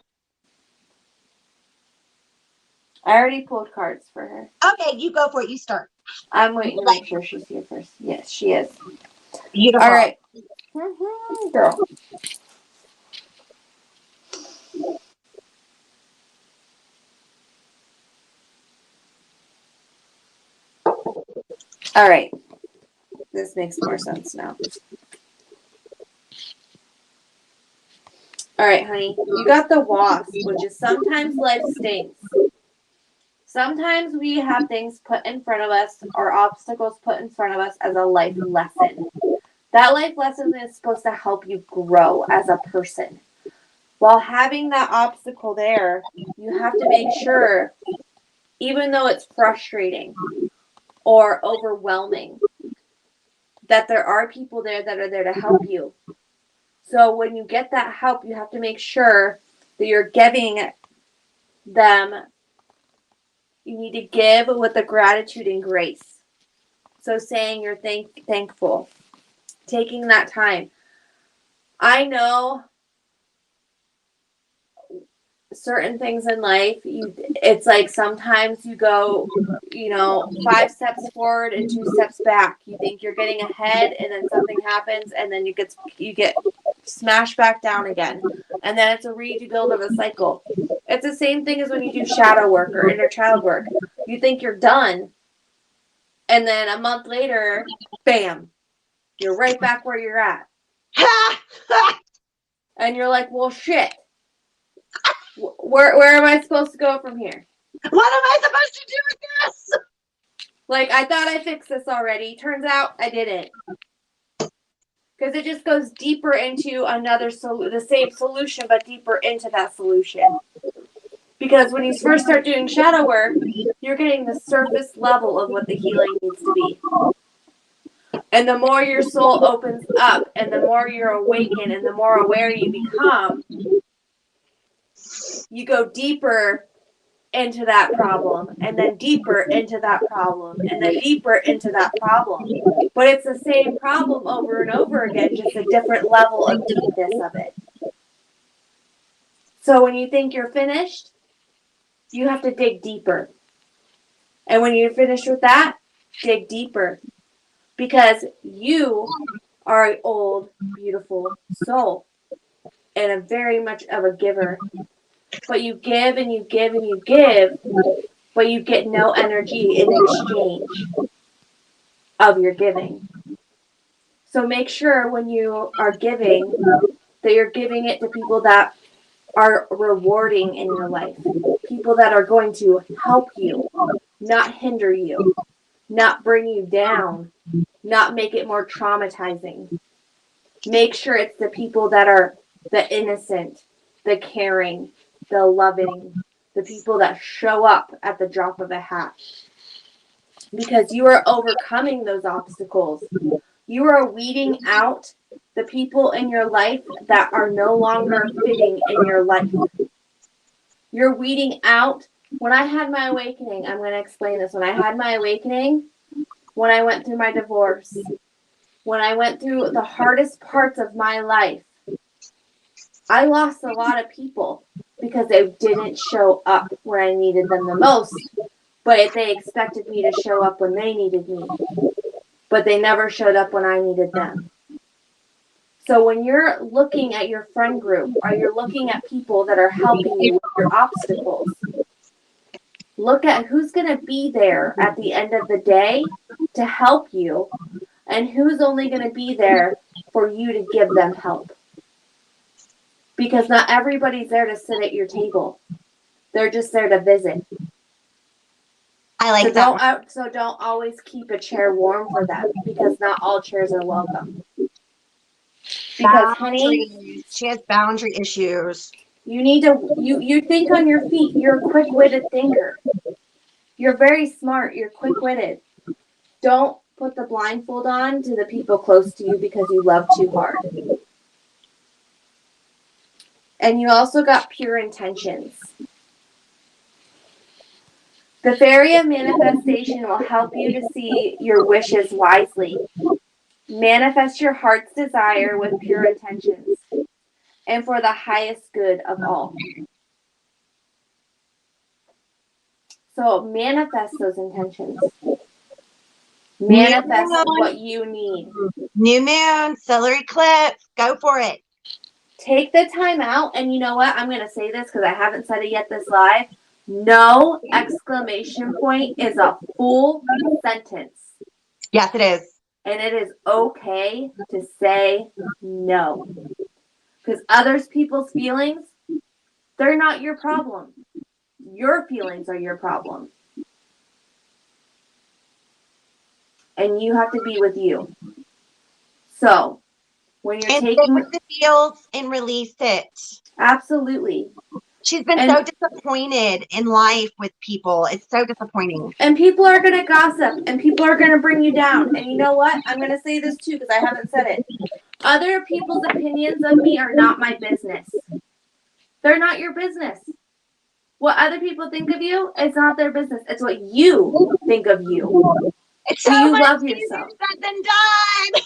I already pulled cards for her. Okay, you go for it. You start. I'm waiting to make sure she's here first. Yes, she is. Beautiful. All right. Girl. All right. This makes more sense now. All right, honey. You got the wasp, which is sometimes life stinks. Sometimes we have things put in front of us or obstacles put in front of us as a life lesson. That life lesson is supposed to help you grow as a person. While having that obstacle there, you have to make sure, even though it's frustrating or overwhelming, that there are people there that are there to help you. So when you get that help, you have to make sure that you're giving them. You need to give with the gratitude and grace. So saying you're thankful, taking that time. I know certain things in life, it's like sometimes you go, 5 steps forward and 2 steps back. You think you're getting ahead, and then something happens, and then you get smashed back down again. And then it's a rebuild of a cycle. It's the same thing as when you do shadow work or inner child work. You think you're done, and then a month later, bam, you're right back where you're at. And you're like, well, shit. Where am I supposed to go from here? What am I supposed to do with this? Like, I thought I fixed this already. Turns out I didn't. Because it just goes deeper into the same solution, but deeper into that solution. Because when you first start doing shadow work, you're getting the surface level of what the healing needs to be. And the more your soul opens up, and the more you're awakened, and the more aware you become, you go deeper into that problem, and then deeper into that problem, and then deeper into that problem. But it's the same problem over and over again, just a different level of deepness of it. So when you think you're finished, you have to dig deeper. And when you're finished with that, dig deeper. Because you are an old, beautiful soul, and a very much of a giver. But you give and you give and you give, but you get no energy in exchange of your giving. So make sure when you are giving that you're giving it to people that are rewarding in your life. People that are going to help you, not hinder you, not bring you down, not make it more traumatizing. Make sure it's the people that are the innocent, the caring, the loving, the people that show up at the drop of a hat. Because you are overcoming those obstacles. You are weeding out the people in your life that are no longer fitting in your life. You're weeding out. When I had my awakening, I'm going to explain this. When I had my awakening, when I went through my divorce, when I went through the hardest parts of my life, I lost a lot of people because they didn't show up when I needed them the most, but they expected me to show up when they needed me, but they never showed up when I needed them. So when you're looking at your friend group, or you're looking at people that are helping you with your obstacles, look at who's going to be there at the end of the day to help you And who's only going to be there for you to give them help? Because not everybody's there to sit at your table. They're just there to visit. I like that. So don't always keep a chair warm for them, because not all chairs are welcome. Because, honey, she has boundary issues. You need to, you think on your feet. You're a quick-witted thinker. You're very smart. You're quick-witted. Don't put the blindfold on to the people close to you because you love too hard. And you also got pure intentions. The Fairy of Manifestation will help you to see your wishes wisely. Manifest your heart's desire with pure intentions and for the highest good of all. So manifest those intentions. Manifest what you need. New moon, solar eclipse, go for it. Take the time out, and you know what? I'm going to say this because I haven't said it yet this live. No exclamation point is a full sentence. Yes, it is. And it is okay to say no. Because other people's feelings, they're not your problem. Your feelings are your problem. And you have to be with you. So, when you're taking the feels and release it. Absolutely. She's been so disappointed in life with people. It's so disappointing. And people are going to gossip, and people are going to bring you down. And you know what? I'm going to say this too because I haven't said it. Other people's opinions of me are not my business. They're not your business. What other people think of you is not their business. It's what you think of you. It's so you love yourself. Said than done.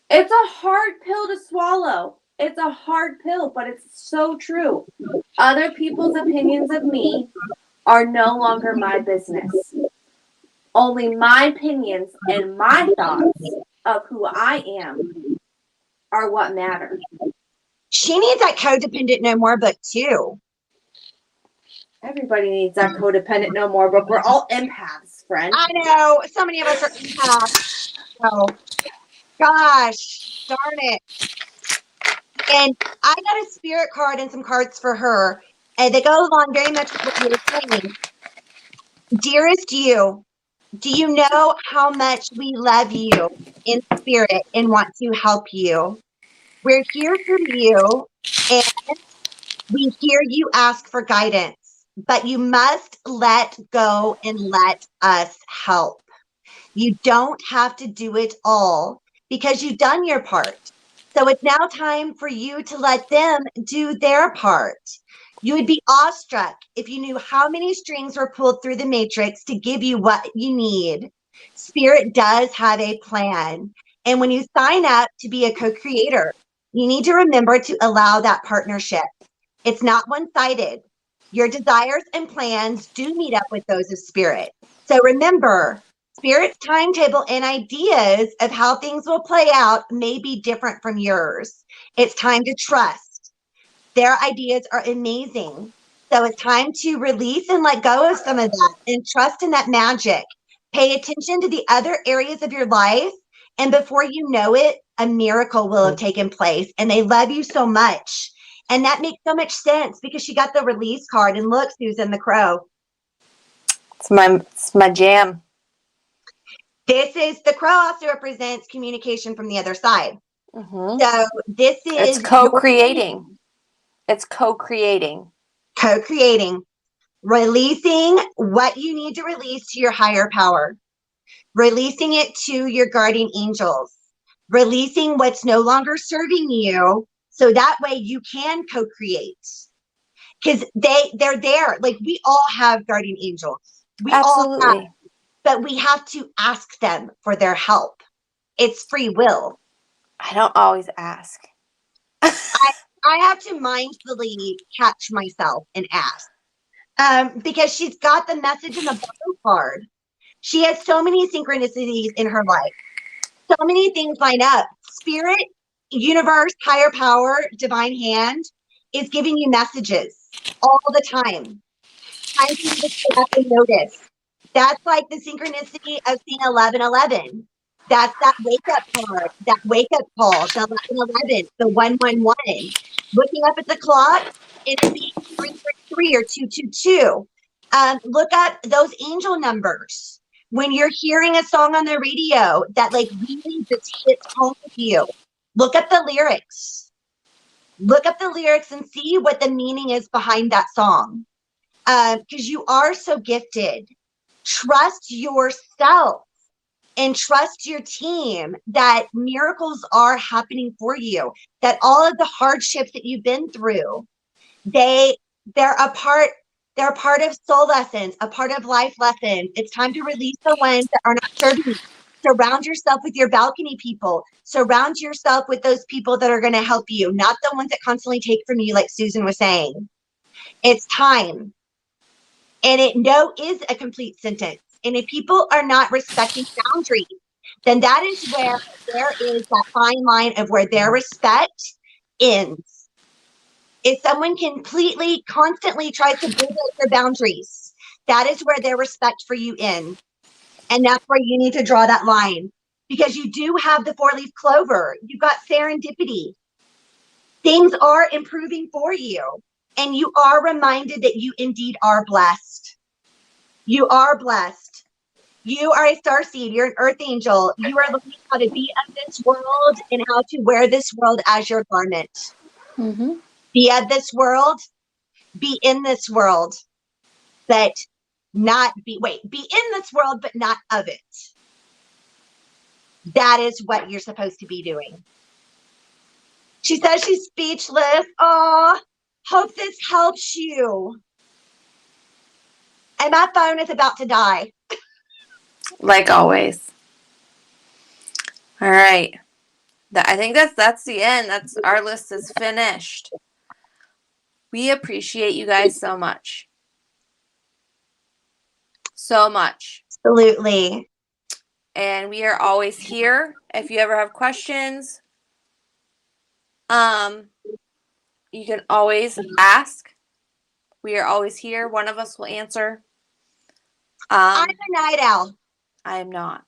It's a hard pill to swallow. It's a hard pill, but it's so true. Other people's opinions of me are no longer my business. Only my opinions and my thoughts of who I am are what matter. She needs that codependent no more book too. Everybody needs that codependent no more book. We're all empaths, friend. I know. So many of us are empaths. Oh, gosh, darn it. And I got a spirit card and some cards for her. And they go along very much with what you were saying. Dearest you, do you know how much we love you in spirit and want to help you? We're here for you, and we hear you ask for guidance, but you must let go and let us help. You don't have to do it all because you've done your part. So it's now time for you to let them do their part. You would be awestruck if you knew how many strings were pulled through the matrix to give you what you need. Spirit does have a plan. And when you sign up to be a co-creator, you need to remember to allow that partnership. It's not one-sided. Your desires and plans do meet up with those of Spirit. So remember, Spirit's timetable and ideas of how things will play out may be different from yours. It's time to trust. Their ideas are amazing. So it's time to release and let go of some of that and trust in that magic. Pay attention to the other areas of your life. And before you know it, a miracle will have taken place. And they love you so much. And that makes so much sense because she got the release card. And look, Susan the Crow. It's my jam. This is, the crow also represents communication from the other side. Mm-hmm. So this is... It's co-creating. It's co-creating. Co-creating. Releasing what you need to release to your higher power. Releasing it to your guardian angels. Releasing what's no longer serving you so that way you can co-create. Because they're there. Like, we all have guardian angels. We Absolutely. all have. But we have to ask them for their help. It's free will. I don't always ask. I have to mindfully catch myself and ask. Because she's got the message in the bottom card. She has so many synchronicities in her life. So many things line up. Spirit, universe, higher power, divine hand is giving you messages all the time. Time for you to stay up and notice. That's like the synchronicity of seeing 1111. That's that wake up card, that wake up call, the 1111, the 111. Looking up at the clock and it being 333 or 222. Look up those angel numbers. When you're hearing a song on the radio that like really just hits home with you, look up the lyrics. Look up the lyrics and see what the meaning is behind that song. Because you are so gifted. Trust yourself and trust your team that miracles are happening for you, that all of the hardships that you've been through, they're a part of soul lessons, a part of life lessons. It's time to release the ones that are not serving you. Surround yourself with your balcony people. Surround yourself with those people that are going to help you, not the ones that constantly take from you, like Susan was saying. It's time. And it no is a complete sentence. And if people are not respecting boundaries, then that is where there is that fine line of where their respect ends. If someone completely, constantly tries to bulldoze their boundaries, that is where their respect for you ends. And that's where you need to draw that line. Because you do have the 4-leaf clover. You've got serendipity. Things are improving for you. And you are reminded that you indeed are blessed. You are blessed. You are a starseed. You're an earth angel. You are learning how to be of this world and how to wear this world as your garment. Mm-hmm. Be of this world. Be in this world. But not be, be in this world, but not of it. That is what you're supposed to be doing. She says she's speechless. Oh, hope this helps you. And my phone is about to die. Like always. All right. I think that's the end. That's our list is finished. We appreciate you guys so much. So much. Absolutely. And we are always here. If you ever have questions, you can always ask. We are always here. One of us will answer. I'm a night owl. I am not.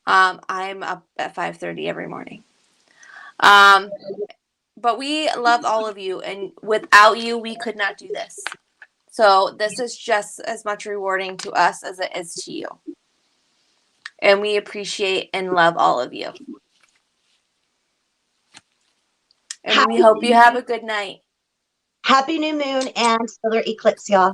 I'm up at 5:30 every morning. But we love all of you, and without you, we could not do this. So this is just as much rewarding to us as it is to you. And we appreciate and love all of you. And we hope you have a good night. Happy new moon and solar eclipse, y'all.